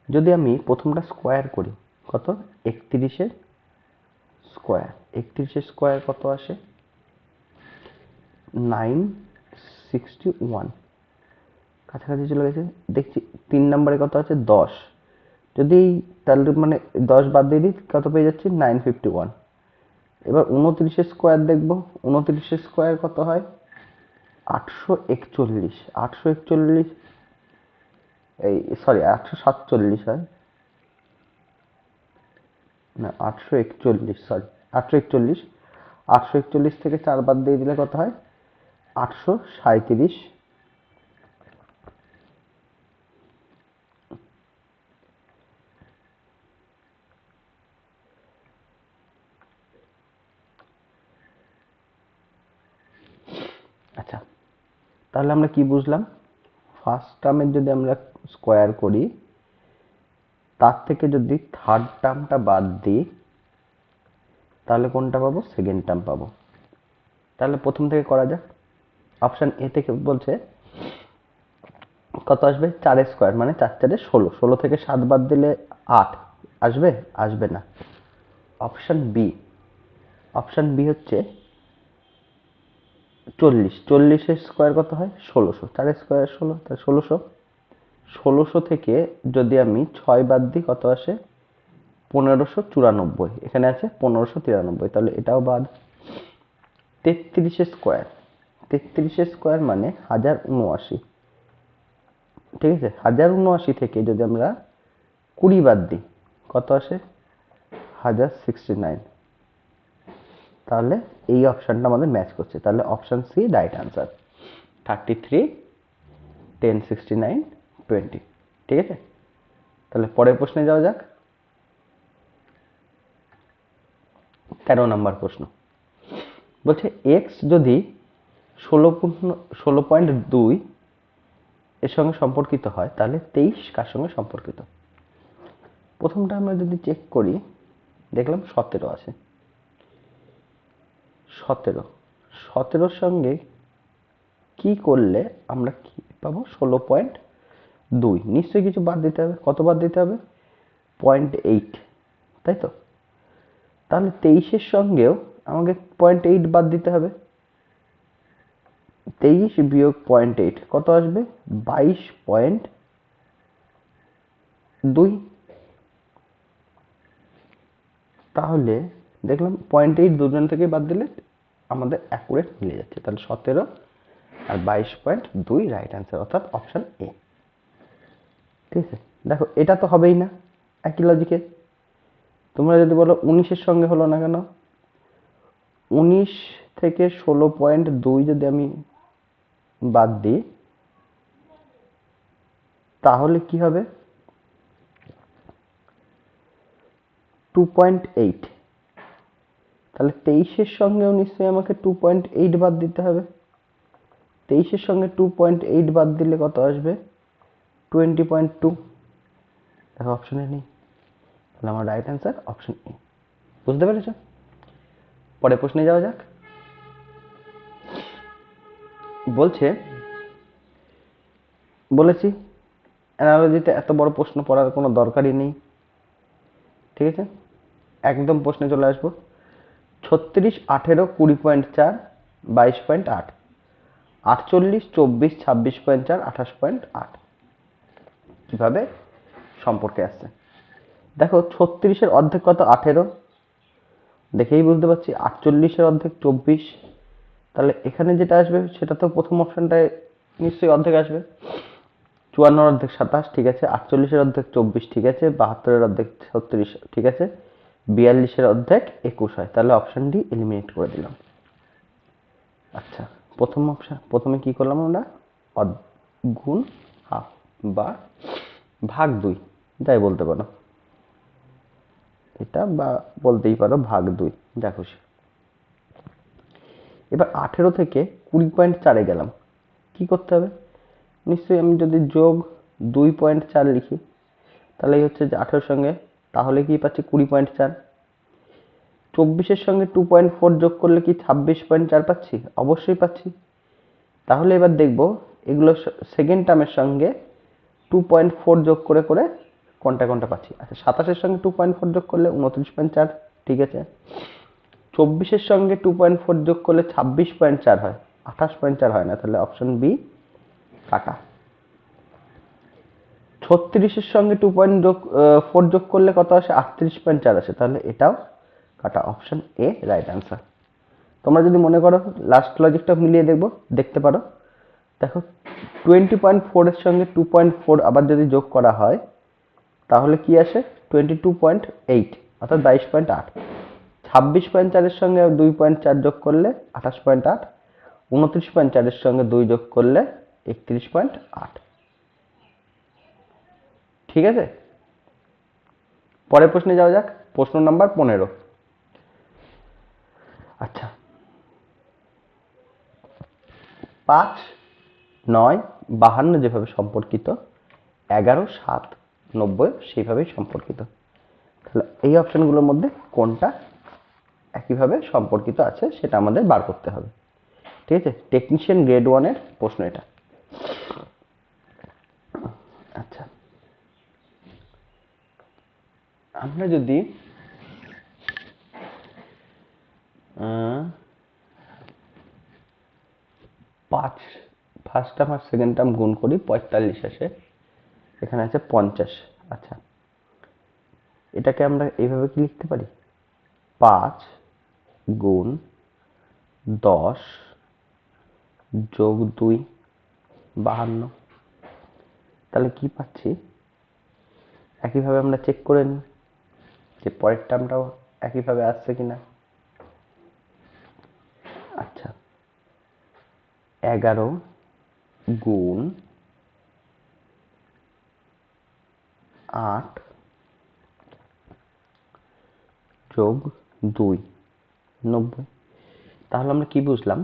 যদি আমি প্রথমটা স্কোয়ার করি, কত, 31-এর স্কোয়ার, 31-এর স্কোয়ার কত আসে, 961, কাছাকাছি চলে গেছে। দেখছি 3 নম্বরে কত আছে, 10, যদি তাহলে মানে 10 বাদ দিয়ে দিই কত পেয়ে যাচ্ছি 951। এবার 29 স্কোয়ার দেখবো, 29 স্কোয়ার কত হয় 841, 841 এই সরি 847 হয় না 841, সরি 841, 841 থেকে 4 বাদ দিয়ে দিলে কত হয় 837। আচ্ছা, তাহলে আমরা কি বুঝলাম, ফার্স্ট টার্মের যদি আমরা স্কোয়ার করি তার থেকে যদি থার্ড টার্মটা বাদ দিই তাহলে কোনটা পাবো, সেকেন্ড টার্ম পাবো। তাহলে প্রথম থেকে করা যাক। অপশন এ থেকে বলছে কত আসবে 4 স্কোয়ার মানে 4 4 16, 16 থেকে 7 বাদ দিলে 8 আসবে, আসবে না। অপশন বি, অপশন বি হচ্ছে 40, 40 এর স্কোয়ার কত হয় 1600, 4 স্কোয়ার 16 তাহলে 1600, 1600 থেকে যদি আমি 6 বাদ দিই কত আসে 1594, এখানে আছে 1593, তাহলে এটাও বাদ। 33 স্কোয়ার, 33 স্কোয়ার মানে 1079, ঠিক আছে 1079 থেকে যদি আমরা 20 বাদ দিই কত আসে 1069, তাহলে এই অপশনটা আমাদের ম্যাচ করছে। তাহলে অপশন সি রাইট আনসার, 33 10 69 20। ঠিক আছে, তাহলে পরের প্রশ্নে যাওয়া যাক। 13 নম্বর প্রশ্ন বলছে এক্স যদি 16.2 এর সঙ্গে সম্পর্কিত হয় তাহলে 23 কার সঙ্গে সম্পর্কিত। প্রথমটা আমরা যদি চেক করি দেখলাম 17 আছে, 17, 17 সঙ্গে কি করলে আমরা কি পাবো 16.2, নিশ্চয়ই কিছু বাদ দিতে হবে। কত বাদ দিতে হবে 0.8, তাই তো। তাহলে 23 সঙ্গেও আমাকে 0.8 বাদ দিতে হবে। 23 বিয়োগ 0.8 কত আসবে 22.2। তাহলে দেখলাম 0.8 দুজন থেকে বাদ দিলে আমাদের অ্যাকুরেট মিলে যাচ্ছে। তাহলে 17 আর 22.2 রাইট অ্যান্সার, অর্থাৎ অপশন এ। ঠিক আছে, দেখো এটা তো হবেই না একই লজিকে। তোমরা যদি বলো 19 সঙ্গে হলো না কেন, 19 থেকে 16.2 যদি আমি বাদ দিই তাহলে কি হবে 2.8। তাহলে 23 সঙ্গেও নিশ্চয়ই আমাকে 2.8 বাদ দিতে হবে। 23 সঙ্গে 2.8 বাদ দিলে কত আসবে 20.2। দেখো অপশনে নেই, তাহলে আমার রাইট অ্যান্সার অপশন এ। বুঝতে পেরেছ? পরের প্রশ্নে যাওয়া যাক। বলেছি অ্যানালজিতে এত বড় প্রশ্ন পড়ার কোনো দরকারই নেই। ঠিক আছে, একদম প্রশ্নে চলে আসবো। 36, 18, 20.4, 22.8, 48, 24, 26.4, 28.8 কিভাবে সম্পর্কে আসছে। দেখো 36-এর অর্ধেক কত 18, দেখেই বুঝতে পারছি। 48-এর অর্ধেক 24, তাহলে এখানে যেটা আসবে সেটা তো প্রথম অপশনটায় নিশ্চয়ই অর্ধেক আসবে। 54-এর অর্ধেক 27, ঠিক আছে। 48-এর অর্ধেক 24, ঠিক আছে। 72-এর অর্ধেক 36, ঠিক আছে। 42-এর অর্ধেক 21 হয়, তাহলে অপশন ডি এলিমিনেট করে দিলাম। আচ্ছা, প্রথম অপশন, প্রথমে কি করলাম আমরা গুণ হাফ বা ভাগ 2, যাই বলতে পারো এটা, বা বলতেই পারো ভাগ 2, যা খুশি। এবার 18 থেকে 20.4-এ গেলাম, কি করতে হবে নিশ্চয়ই আমি যদি যোগ 2.4 লিখি তাহলে হচ্ছে যে 18 সঙ্গে, তাহলে কি পাচ্ছি 20.4। 24-এর সঙ্গে 2.4 যোগ করলে কি 26.4 পাচ্ছি, অবশ্যই পাচ্ছি। তাহলে এবার দেখব এগুলো সেকেন্ড টার্মের সঙ্গে 2.4 যোগ করে করে কোনটা কোনটা পাচ্ছি। আচ্ছা, 27-এর সঙ্গে 2.4 যোগ করলে 29.4, ঠিক আছে। 24-এর সঙ্গে 2.4 যোগ করলে 26.4 হয়, 28.4 হয় না, তাহলে অপশন বি কাটা। 36 সঙ্গে 2.4 যোগ করলে কত আসে? 38.4 আসে। তাহলে এটাও কাটা, অপশন এ রাইট অ্যান্সার। তোমরা যদি মনে করো লাস্ট লজিকটা মিলিয়ে দেখতে পারো। দেখো 20.4 এর সঙ্গে 2.4 আবার যদি যোগ করা হয় তাহলে কি আসে? 22.8 অর্থাৎ 22.8। 26.4 এর সঙ্গে 2.4 যোগ করলে 28.8। 29.4 এর সঙ্গে 2 যোগ করলে 31.8। ঠিক আছে, পরের প্রশ্নে যাওয়া যাক। প্রশ্ন নাম্বার 15। আচ্ছা, 5, 9, 52 যেভাবে সম্পর্কিত, 11, 7, 90 সেইভাবেই সম্পর্কিত। তাহলে এই অপশনগুলোর মধ্যে কোনটা একইভাবে সম্পর্কিত আছে সেটা আমাদের বার করতে হবে। ঠিক আছে, টেকনিশিয়ান গ্রেড 1 এর প্রশ্ন এটা। আচ্ছা, আমরা যদি 5 ফার্স্ট টার্ম আর সেকেন্ড টার্ম গুণ করি, 45 আসে, এখানে আছে 50। আচ্ছা, এটাকে আমরা এইভাবে কি লিখতে পারি? 5 গুণ 10 যোগ 2 52। তাহলে কি পাচ্ছি? একইভাবে আমরা চেক করে নিই যে পরের টার্মটাও একইভাবে আসছে কিনা। আচ্ছা, 11 গুণ 8 যোগ 2 90। তাহলে আমরা কি বুঝলাম?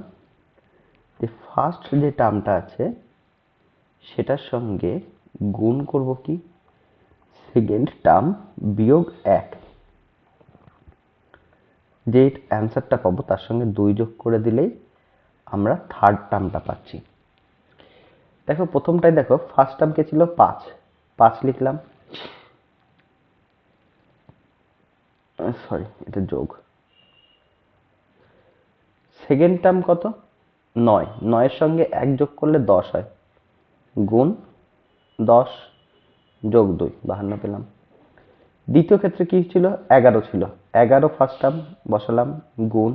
যে ফার্স্ট যে টার্মটা আছে সেটার সঙ্গে গুণ করব কি? সেকেন্ড টার্ম বিয়োগ 1। যে অ্যান্সারটা পাবো তার সঙ্গে 2 যোগ করে দিলেই আমরা থার্ড টার্মটা পাচ্ছি। দেখো প্রথমটাই দেখো, ফার্স্ট টার্ম কে ছিল 5, 5 লিখলাম, সরি এটা যোগ। সেকেন্ড টার্ম কত? 9, 9 এর সঙ্গে 1 যোগ করলে 10 হয়, গুণ 10 যোগ 2 52 পেলাম। দ্বিতীয় ক্ষেত্রে কি ছিল? 11 ছিল, 11 ফার্স্ট টার্ম বসালাম, গুণ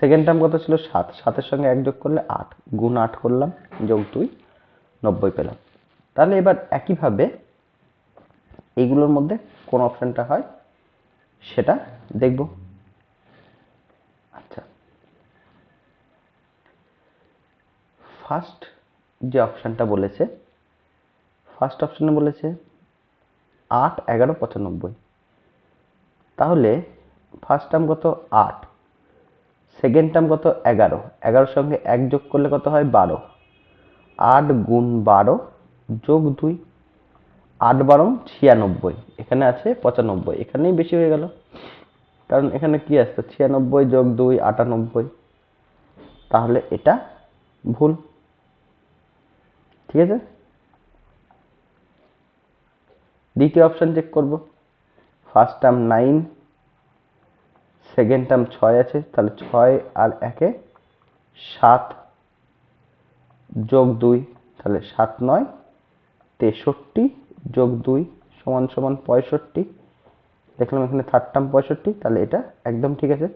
সেকেন্ড টার্ম কত ছিল? 7, 7 এর সঙ্গে 1 যোগ করলে 8, গুণ 8 করলাম, যোগ 2 90 পেলাম। তাহলে এবার একইভাবে এইগুলোর মধ্যে কোন অপশনটা হয় সেটা দেখব। আচ্ছা, ফার্স্ট যে অপশনটা বলেছে, ফার্স্ট অপশনে বলেছে 8, 11, 95। তাহলে ফার্স্ট টার্ম কত? 8, সেকেন্ড টার্ম কত? 11, 11 সঙ্গে 1 যোগ করলে কত হয়? 12, 8 গুণ 12 যোগ 2, 8 12 96, এখানে আছে 95, এখানেই বেশি হয়ে গেল কারণ এখানে কি আসছে? 96 যোগ 2 98। তাহলে এটা ভুল। ঠিক আছে, দ্বিতীয় অপশন চেক করব। ফার্স্ট টার্ম 9, সেকেন্ড টার্ম 6 আছে, তাহলে 6 আর 1 এ 7 যোগ 2, তাহলে 7 9 63 যোগ 2 সমান সমান 65। দেখলাম এখানে থার্ড টার্ম 65, তাহলে এটা একদম ঠিক আছে।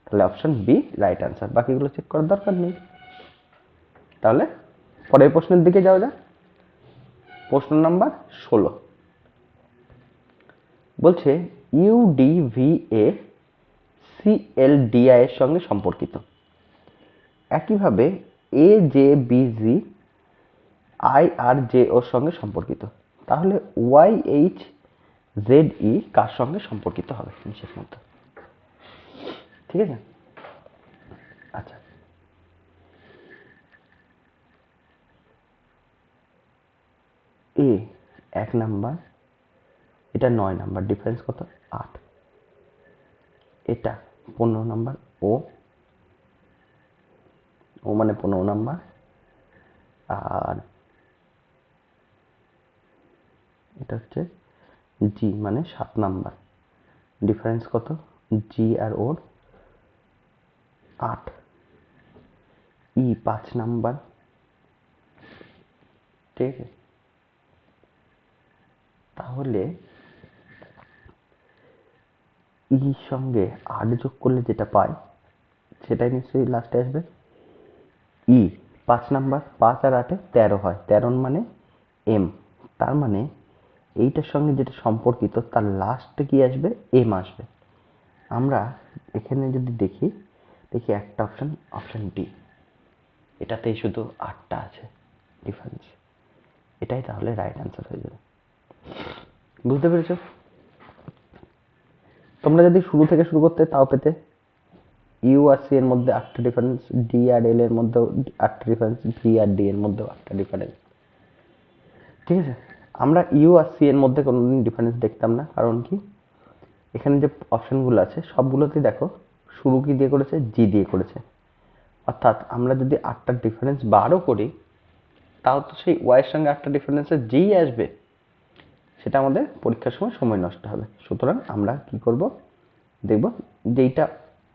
তাহলে অপশন বি রাইট অ্যান্সার, বাকিগুলো চেক করার দরকার নেই। তাহলে পরের প্রশ্নের দিকে যাওয়া যাক। প্রশ্ন নাম্বার 16 বলছে ইউডিভিএ সিএলডিআই এর সঙ্গে সম্পর্কিত। একইভাবে এজেবিজি আইআরজে ওর সঙ্গে সম্পর্কিত। তাহলে ওয়াইএইচজেডই কার সঙ্গে সম্পর্কিত হবে নিচের মধ্যে? ঠিক আছে, আচ্ছা, এ 1 নাম্বার, এটা 9 নাম্বার, ডিফারেন্স কত? 8। এটা 15 নাম্বার, ও ও মানে 15 নাম্বার, আর এটা হচ্ছে জি মানে 7 নাম্বার, ডিফারেন্স কত? জি আর ওর 8। ই 5 নাম্বার। ঠিক আছে, তাহলে ই সঙ্গে 8 যোগ করলে যেটা পাই সেটাই নিশ্চয়ই লাস্টে আসবে। ই 5 নাম্বার, 5 আর 8 13 হয়, 13 মানে এম, তার মানে এইটার সঙ্গে যেটা সম্পর্কিত তার লাস্টে কি আসবে, এম আসবে। আমরা এখানে যদি দেখি একটা অপশন ডি, এটাতেই শুধু 8টা আছে ডিফারেন্স, এটাই তাহলে রাইট অ্যান্সার হয়ে যাবে। বুঝতে পেরেছো? তোমরা যদি শুরু থেকে শুরু করতে তাও পেতে। ইউ আর সি এর মধ্যে 8টা ডিফারেন্স, ডি আর এল এর মধ্যেও 8টা ডিফারেন্স, ভি আর ডি এর মধ্যেও 8টা ডিফারেন্স। ঠিক আছে, আমরা ইউ আর সি এর মধ্যে কোনোদিন ডিফারেন্স দেখতাম না, কারণ কি এখানে যে অপশনগুলো আছে সবগুলোতেই দেখো শুরু কি দিয়ে করেছে, জি দিয়ে করেছে। অর্থাৎ আমরা যদি 8টার ডিফারেন্স বারও করি তাও তো সেই ওয়াই এর সঙ্গে 8টা ডিফারেন্সে জি আসবে, সেটা আমাদের পরীক্ষার সময় নষ্ট হবে। সুতরাং আমরা কি করব, দেখব যেইটা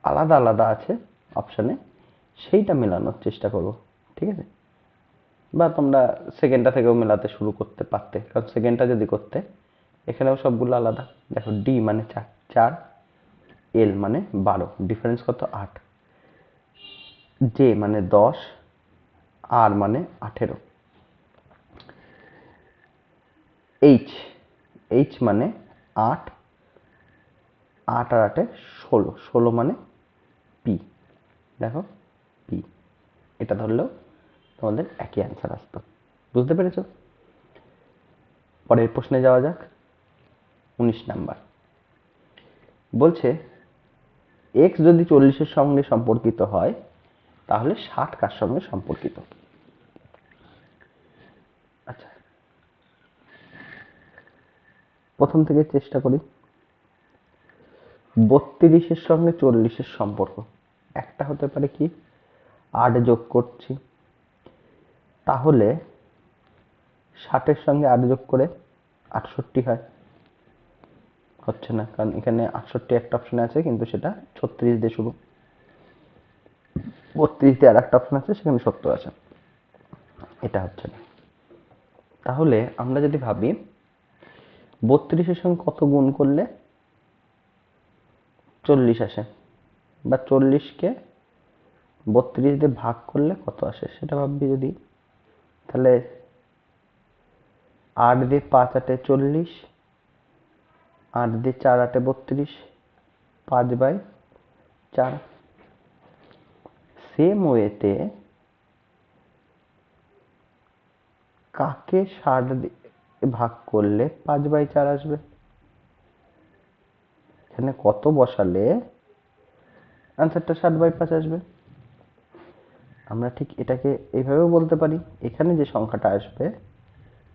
আলাদা আলাদা আছে অপশানে সেইটা মেলানোর চেষ্টা করব। ঠিক আছে, বা তোমরা সেকেন্ডটা থেকেও মেলাতে শুরু করতে পারতে, কারণ সেকেন্ডটা যদি করতে এখানেও সবগুলো আলাদা। দেখো ডি মানে 4, এল মানে 12, ডিফারেন্স কত 8, জে মানে 10, আর মানে 18, এইচ এইচ মানে 8, 8 আর 8 16, 16 মানে পি। দেখো পি, এটা ধরলেও তোমাদের একই অ্যান্সার আসতো। বুঝতে পেরেছো? পরের প্রশ্নে যাওয়া যাক। 19 নাম্বার বলছে এক্স যদি 40-এর সঙ্গে সম্পর্কিত হয় তাহলে 60 কার সঙ্গে সম্পর্কিত? আচ্ছা, প্রথম থেকে চেষ্টা করি। 32-এর সঙ্গে 40-এর সম্পর্ক একটা হতে পারে কি 8 যোগ করছি, তাহলে 60-এর সঙ্গে 8 যোগ করে 68 হয়। হচ্ছে না, কারণ এখানে 68 একটা অপশন আছে কিন্তু সেটা 36 দিয়ে শুরু, 32 দিয়ে আর একটা অপশন আছে সেখানে 70 আছে, এটা হচ্ছে না। তাহলে আমরা যদি ভাবি 32-এর সঙ্গে কত গুণ করলে 40 আসে, বা 40-কে 32 দিয়ে ভাগ করলে কত আসে সেটা ভাববি যদি, তাহলে 8 দিয়ে 5 8 40, 8 দিয়ে 4 8 32, 5/4। সেম ওয়েতে কাকে 60 দিয়ে ভাগ করলে 5/4 আসবে? এখানে কত বসালে আনসারটা 60/5 আসবে? আমরা ঠিক এটাকে এইভাবেও বলতে পারি, এখানে যে সংখ্যাটা আসবে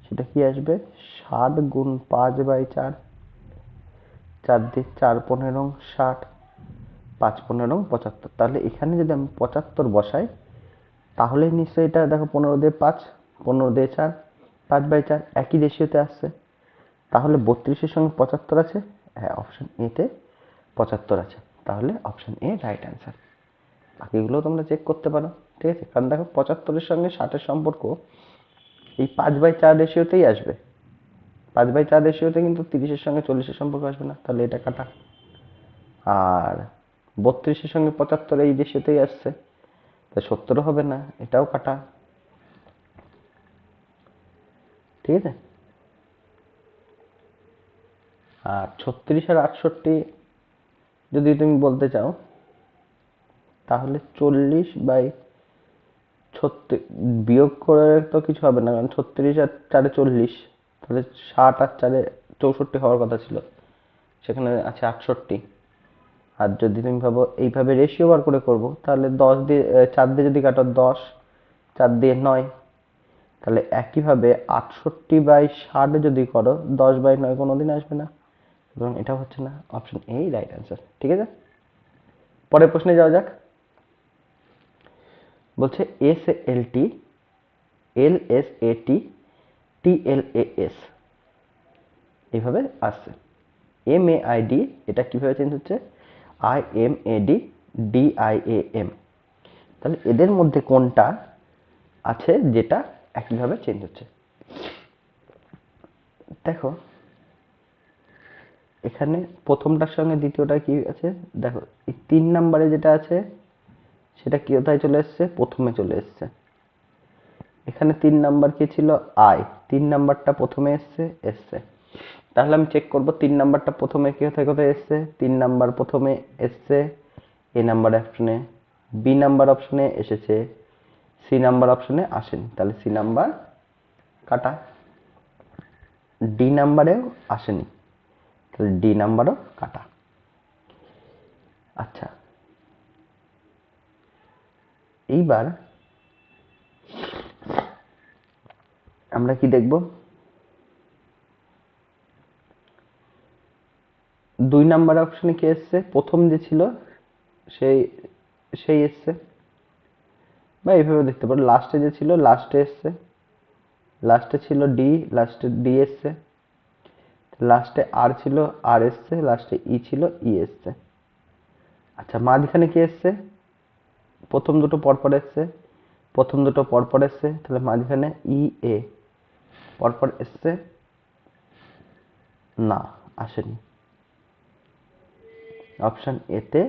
সেটা কি আসবে 60 গুণ 5/4, 4 দিয়ে 4 15 60, 5 15 75। তাহলে এখানে যদি আমি 75 বসাই তাহলে নিশ্চয়ই এটা দেখো 15 দিয়ে 5, 15 দিয়ে 4, 5/4 একই রেশিওতে আসছে। তাহলে 32-এর সঙ্গে 75 আছে, হ্যাঁ অপশন এ তে 75 আছে, তাহলে অপশন এ রাইট অ্যান্সার। বাকিগুলো তোমরা চেক করতে পারো। ঠিক আছে, কারণ দেখো 75-এর সঙ্গে 60-এর সম্পর্ক এই 5/4 রেশিওতেই আসবে, 5/4 রেশিওতে কিন্তু 30-এর সঙ্গে 40-এর সম্পর্ক আসবে না, তাহলে এটা কাটা। আর 32-এর সঙ্গে 75 এই রেশিওতেই আসছে, তাই 70 হবে না, এটাও কাটা। ঠিক আছে, আর 36 আর 68 যদি তুমি বলতে চাও তাহলে 40/36 বিয়োগ করে তো কিছু হবে না, কারণ 36 আর 4 40, তাহলে 60 আর 4 64 হওয়ার কথা ছিল, সেখানে আছে 68। আর যদি তুমি ভাবো এইভাবে রেশিও বার করে করবো তাহলে 10 দিয়ে 4 দিয়ে যদি কাটো 10, 4 দিয়ে 9, তাহলে একইভাবে 68/60 যদি করো 10/9 কোনোদিন আসবে না, এবং এটা হচ্ছে না, অপশন এ রাইট অ্যান্সার। ঠিক আছে, পরের প্রশ্নে যাওয়া যাক। বলছে S L T, L S A T, T L A S এইভাবে আসছে। এম এ আই ডি এটা কিভাবে চেঞ্জ হচ্ছে I M A D, D I A M, তাহলে এদের মধ্যে কোনটা আছে যেটা একইভাবে চেঞ্জ হচ্ছে? দেখো এখানে প্রথমটার সঙ্গে দ্বিতীয়টা কি আছে দেখো, এই 3 নম্বরে যেটা আছে সেটা কি কোথায় চলে এসেছে, প্রথমে চলে এসেছে। এখানে 3 নাম্বার কি ছিল, আই, 3 নাম্বারটা প্রথমে এসছে। তাহলে আমি চেক করব 3 নাম্বারটা প্রথমে কি কোথায় কোথায় এসছে। 3 নাম্বার প্রথমে এসছে এ নাম্বার অপশনে, বি নাম্বার অপশনে এসেছে, সি নাম্বার অপশনে আসেনি, তাহলে সি নাম্বার কাটা। ডি নাম্বারেও আসেনি, তাহলে ডি নাম্বারও কাটা। আচ্ছা, এইবার আমরা কি দেখব, 2 নাম্বার অপশনে কি এসছে, প্রথম যে ছিল সেই সেই এসছে, বা এইভাবে দেখতে পারো লাস্টে যে ছিল লাস্টে এসছে, লাস্টে ছিল ডি, লাস্টে ডি এসছে, লাস্টে আর ছিল আর এসছে, লাস্টে ই ছিল ই এসছে। আচ্ছা, মাঝখানে কি এসছে, প্রথম দুটো পরপর এসছে, প্রথম দুটো পরপর এসছে, তাহলে মাঝখানে ই এ পরপর এসছে না, আসেনি। অপশন এতে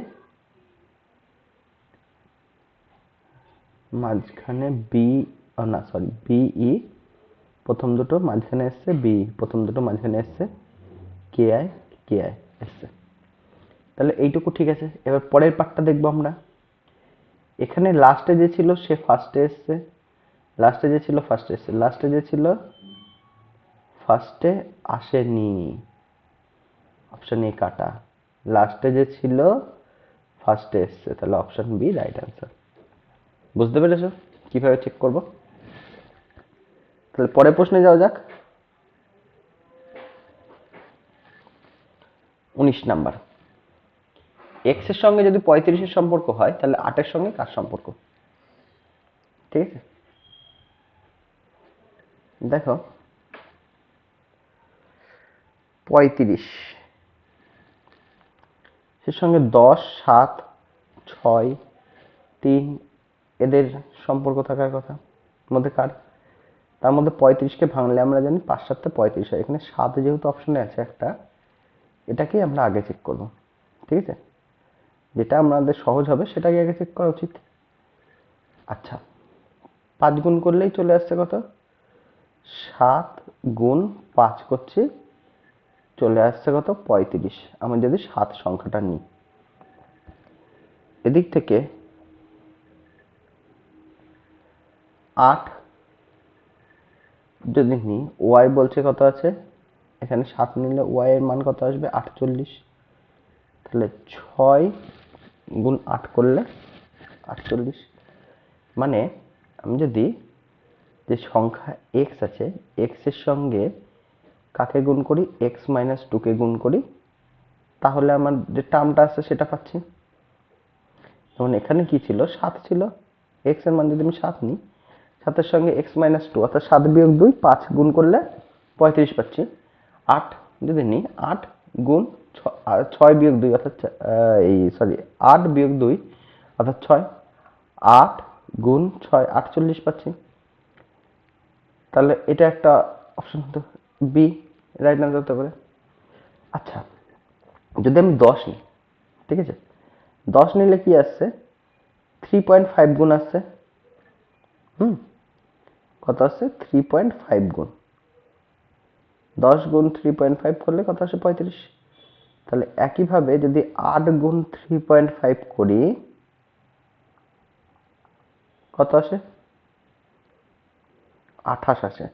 মাঝখানে বি, না সরি বিই প্রথম দুটো মাঝখানে এসছে, বি প্রথম দুটো মাঝখানে এসছে, কে আই এসছে। তাহলে এইটুকু ঠিক আছে। এবার পরের পার্টটা দেখবো আমরা। এখানে লাস্টে যে ছিল সে ফার্স্টে এসছে, লাস্টে যে ছিল ফার্স্টে এসছে, লাস্টে যে ছিল ফার্স্টে আসেনি, অপশন এ কাটা। লাস্টে যে ছিল ফার্স্টে এসছে, তাহলে অপশন বি রাইট অ্যান্সার। বুঝতে পেরেছো কিভাবে চেক করব? তাহলে পরের প্রশ্নে যাওয়া যাক। 19 নাম্বার, এক্স এর সঙ্গে যদি 35 এর সম্পর্ক হয় তাহলে 8 এর সঙ্গে কার সম্পর্ক? ঠিক আছে, দেখো 35 এর সঙ্গে 10, 7, 6, 3 এদের সম্পর্ক থাকার কথা, মধ্যে কার? তার মধ্যে 35কে ভাঙলে আমরা জানি 5 7 35 হয়। এখানে 7 যেহেতু অপশনে আছে একটা, এটাকেই আমরা আগে চেক করব। ঠিক আছে, যেটা আমাদের সহজ হবে সেটাকে আগে চেক করা উচিত। আচ্ছা, 5 গুণ করলেই চলে আসছে কত, 7 গুণ 5 করছি, চলে আসছে কত, 35। আমি যদি 7 সংখ্যাটা নিই, এদিক থেকে 8 যদি নিই, ওয়াই বলছে কত আছে, এখানে 7 নিলে ওয়াই এর মান কত আসবে, 48। তাহলে 6 গুণ 8 করলে 48। মানে আমি যদি যে সংখ্যা x আছে, x এর সঙ্গে কাকে গুণ করি, x মাইনাস 2 কে গুণ করি, তাহলে আমার যে টার্মটা আছে সেটা পাচ্ছি। যেমন এখানে কি ছিল, 7 ছিল, x এর মান যদি আমি 7 নিই, 7 এর সঙ্গে x মাইনাস 2 অর্থাৎ 7 বিয়োগ 2, 5 গুণ করলে 35 পাচ্ছি। 8 যদি নিই, 8 গুণ 6 বিয়োগ 2 অর্থাৎ 8 বিয়োগ 2 অর্থাৎ 6, 8 গুণ 6 48 পাচ্ছি। তাহলে এটা একটা অপশন হতো, বি রাইট আনসার হতে পারে। আচ্ছা, যদি আমি 10 নিই, ঠিক আছে, 10 নিলে কি আসছে, 3.5 গুণ আসছে। কত আসছে, 3.5 গুণ। 10 গুণ 3.5 করলে কত আসে, 35। তাহলে একইভাবে যদি 8 গুণ 3.5 করি, কত আসে, 28 আসে,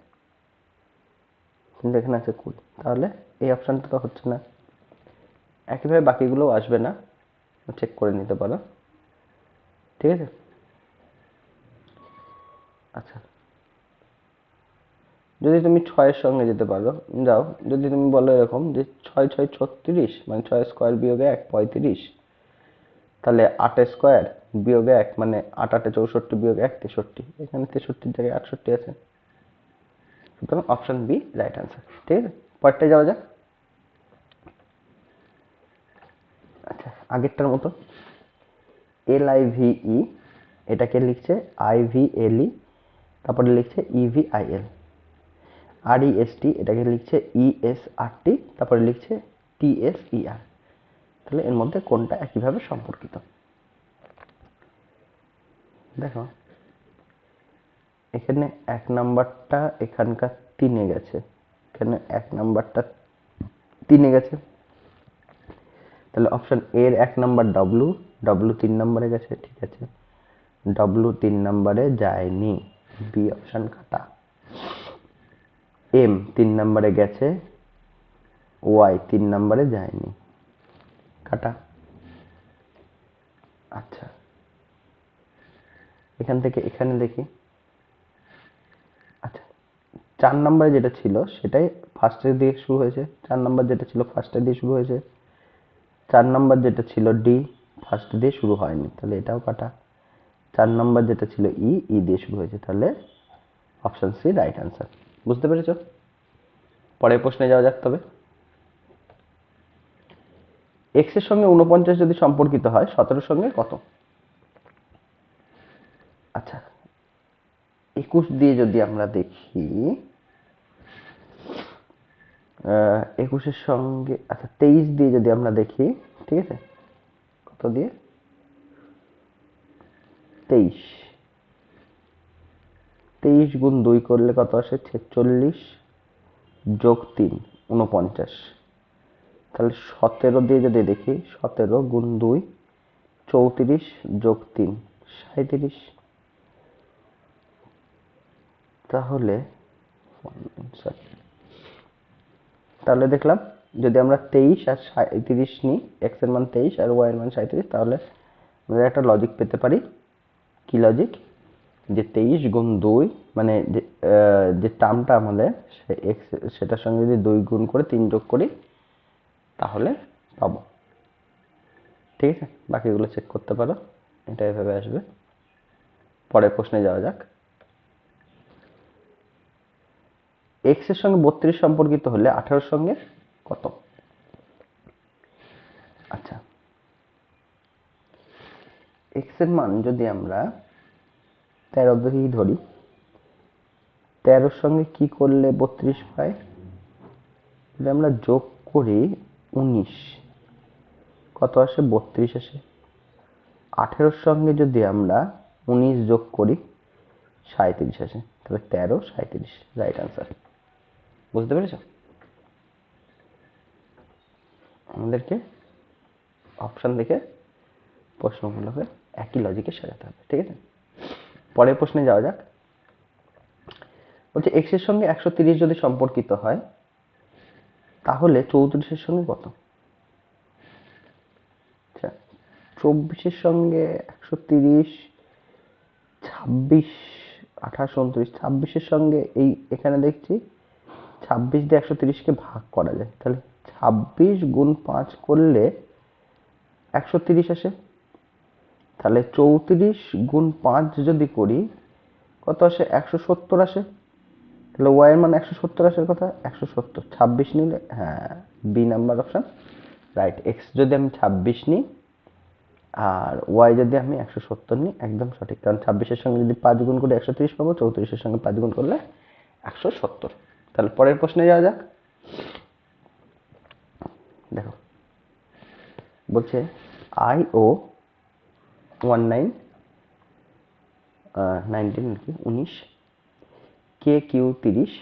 কিন্তু এখানে আছে 20। তাহলে এই অপশনটা তো হচ্ছে না। একইভাবে বাকিগুলো আসবে না, চেক করে নিতে পারো। ঠিক আছে, আচ্ছা, যদি তুমি 6 এর সঙ্গে যেতে পারো, যাও, যদি তুমি বলো এরকম যে 6 6 36, মানে 6 স্কোয়ার বিয়োগ 1 35, তাহলে 8 স্কোয়ার বিয়োগ 1 মানে 8 8 64 বিয়োগ 1 63, এখানে 63 জায়গায় 68 আছে। সুতরাং অপশন বি রাইট অ্যান্সার। ঠিক আছে, পরেরটা যাওয়া যাক। আচ্ছা, আগেরটার মতো LIVE এটাকে লিখছে IVLE, তারপরে লিখছে EVIL। REST এটাকে লিখছে ESRT, তারপরে লিখছে TSER। তাহলে এর মধ্যে কোনটা একইভাবে সম্পর্কিত? দেখো এখানে 1 নাম্বারটা এখানকার 3-এ গেছে, এখানে 1 নাম্বারটা 3-এ গেছে, তাহলে অপশন এ এর 1 নাম্বার ডব্লিউ, ডব্লিউ 3 নম্বরে গেছে, ঠিক আছে, ডব্লিউ 3 নম্বরে যায়নি, বি অপশন কাটা। এম 3 নম্বরে গেছে, ওয়াই 3 নম্বরে যায়নি, কাটা। আচ্ছা এখান থেকে এখানে দেখি, আচ্ছা 4 নম্বরে যেটা ছিল সেটাই ফার্স্টে দিয়ে শুরু হয়েছে, 4 নম্বর যেটা ছিল ফার্স্টে দিয়ে শুরু হয়েছে, 4 নম্বর যেটা ছিল ডি ফার্স্ট দিয়ে শুরু হয়নি, তাহলে এটাও কাটা। 4 নম্বর যেটা ছিল ই, ই দিয়ে শুরু হয়েছে, তাহলে অপশন সি রাইট অ্যান্সার। বুঝতে পেরেছো? পরের প্রশ্নে যাওয়া যাক তবে। এক্স এর সঙ্গে 49 যদি সম্পর্কিত হয় 17 সঙ্গে কত? আচ্ছা 21 দিয়ে যদি আমরা দেখি, 21-এর সঙ্গে, আচ্ছা 23 দিয়ে যদি আমরা দেখি, ঠিক আছে, কত দিয়ে? 23, 23 গুণ 2 করলে কত আসে? 46 যোগ 3 49, তাহলে 17 দিয়ে যদি দেখি, 17 গুণ 2 34 যোগ 3 37, তাহলে তাহলে দেখলাম যদি আমরা 23 আর 37 নিই, x এর মান 23 আর y এর মান 37, তাহলে আমরা একটা লজিক পেতে পারি। কি লজিক? যে 23 গুণ 2 মানে যে টার্মটা আমাদের x সেটার সঙ্গে যদি 2 গুণ করে 3 যোগ করি তাহলে পাবো। ঠিক আছে, বাকিগুলো চেক করতে পারো, এটা এভাবে আসবে। পরের প্রশ্নে যাওয়া যাক। x এর সঙ্গে 32 সম্পর্কিত হলে 18 এর সঙ্গে কত? আচ্ছা x এর মান যদি আমরা 13 ধরি, 13 সঙ্গে কি করলে 32 পাই? যদি আমরা যোগ করি 19 কত আসে? 32 আসে। 18 সঙ্গে যদি আমরা 19 যোগ করি 37 আসে, তাহলে 13 37 রাইট অ্যান্সার। বুঝতে পেরেছ? আমাদেরকে অপশন দেখে প্রশ্নগুলোকে একই লজিকে সাজাতে হবে, ঠিক আছে। পরের প্রশ্নে যাওয়া যাক। বলছে এক্স এর সঙ্গে 130 যদি সম্পর্কিত হয় তাহলে 34 এর সঙ্গে কত? আচ্ছা 24 এর সঙ্গে 130, 26, 28, 29, 26 এর সঙ্গে এই এখানে দেখছি 26 দিয়ে 130 কে ভাগ করা যায়, তাহলে 26 গুণ 5 করলে 130 আসে, তাহলে 34 গুণ 5 যদি করি কত আসে? 170 আসে, তাহলে y এর মান 170 আসার কথা, 170, 26 নিলে, হ্যাঁ B number option right. X যদি আমি 26 নিই আর y যদি আমি 170 নিই, একদম সঠিক, কারণ 26 এর সঙ্গে যদি 5 গুণ করে 130 পাবো, 34 এর সঙ্গে 5 গুণ করলে 170। তাহলে পরের প্রশ্নে যাওয়া যাক। দেখো বলছে IO 19 KQ 30,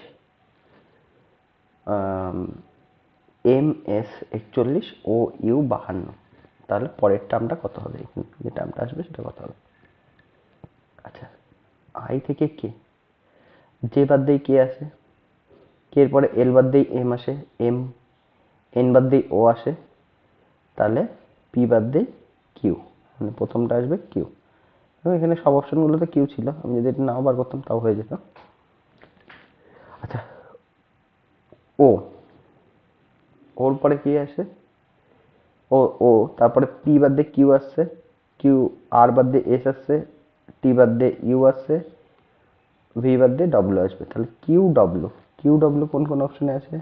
MS 41 ও U 52, তাহলে পরের টার্মটা কত হবে? যে টার্মটা আসবে সেটা কত হবে? আচ্ছা আই থেকে কে, জে বাদ দিয়ে কে আসে, কে এর পরে এল বাদ দিয়ে এম আসে, এম এন বাদ দিয়ে ও আসে, তাহলে পি বাদ দিয়ে কিউ, মানে প্রথমটা আসবে কিউ। এবং এখানে সব অপশনগুলোতে কিউ ছিল, আমি যদি এটা নাও বার করতাম তাও হয়ে যেত। আচ্ছা ও, ওর পরে কি আসে? ও ও তারপরে পি বাদ দিয়ে কিউ আসছে, কিউ আর বাদ দিয়ে এস আসছে, টি বাদ দিয়ে ইউ আসছে, ভি বাদ দিয়ে ডব্লিউ আসবে, তাহলে কিউ ডব্লিউ, কিউ ডব্লিউ কোন কোন অপশনে আছে?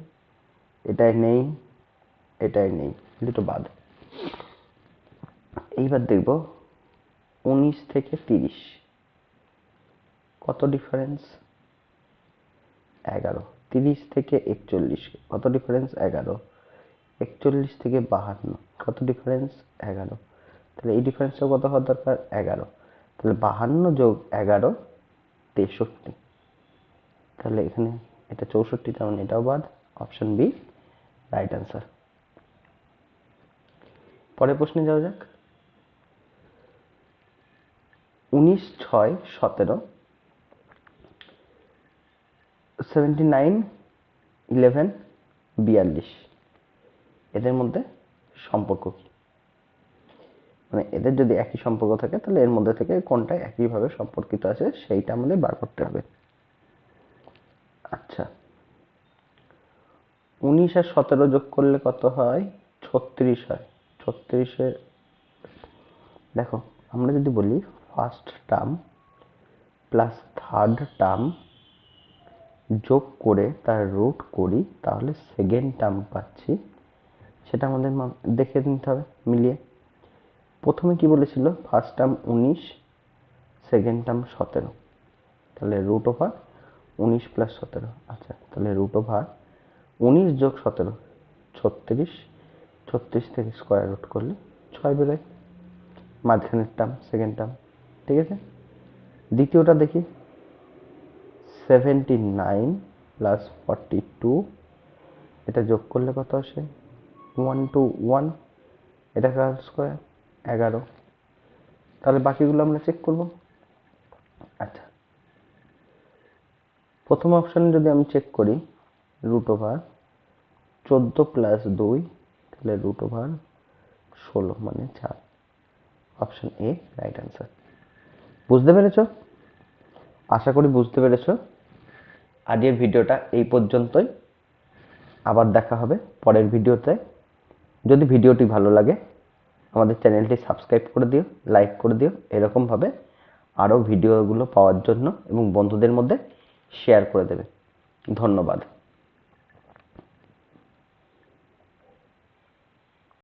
এটাই নেই, এটাই নেই, দুটো বাদ। এইবার দেখব 19 থেকে 30 কত ডিফারেন্স? 11। 30 থেকে 41 কত ডিফারেন্স? 11। 41 থেকে 52 কত ডিফারেন্স? 11। তাহলে এই ডিফারেন্সটা কত হওয়ার দরকার? 11। তাহলে 52 যোগ 11 63। তাহলে এখানে এটা 64, তার মানে এটাও বাদ। Option B right answer. পরের প্রশ্নে যাওয়া যাক। 19, 6, 17, 79, 11, 42 এদের মধ্যে সম্পর্ক কি? মানে এদের যদি একই সম্পর্ক থাকে তাহলে এর মধ্যে থেকে কোনটা একইভাবে সম্পর্কিত আছে সেইটা আমাদের বার করতে হবে। আচ্ছা, 19 আর 17 যোগ করলে কত হয়? 36 হয়। 36-এর দেখো, আমরা যদি বলি first term plus third term যোগ করে তার রুট করি, তাহলে সেকেন্ড টার্ম পাচ্ছি। সেটা আমাদের দেখে নিতে হবে মিলিয়ে। প্রথমে কি বলেছিল? First term 19, second term 17। তাহলে রুট ওভার 19 প্লাস 17। আচ্ছা, তাহলে রুট ওভার 19 যোগ 17 36। 36 থেকে স্কোয়ার রুট করলে 6 বেরোয়, মাঝখানের টার্ম সেকেন্ড টার্ম। ঠিক আছে, দ্বিতীয়টা দেখি। 79 প্লাস 42, এটা যোগ করলে কত আসে? 121, এটা কার স্কোয়ার? 11। তাহলে বাকিগুলো আমরা চেক করব। আচ্ছা, প্রথম অপশানে যদি আমি চেক করি, রুট ওভার 14 প্লাস 2, তাহলে রুট ওভার 16 মানে 4। Option A right answer. বুঝতে পেরেছ? আশা করি বুঝতে পেরেছ। আজকের ভিডিওটা এই পর্যন্তই। আবার দেখা হবে পরের ভিডিওতে। যদি ভিডিওটি ভালো লাগে আমাদের চ্যানেলটি সাবস্ক্রাইব করে দিও, লাইক করে দিও। এরকমভাবে আরও ভিডিওগুলো পাওয়ার জন্য এবং বন্ধুদের মধ্যে শেয়ার করে দেবে। ধন্যবাদ।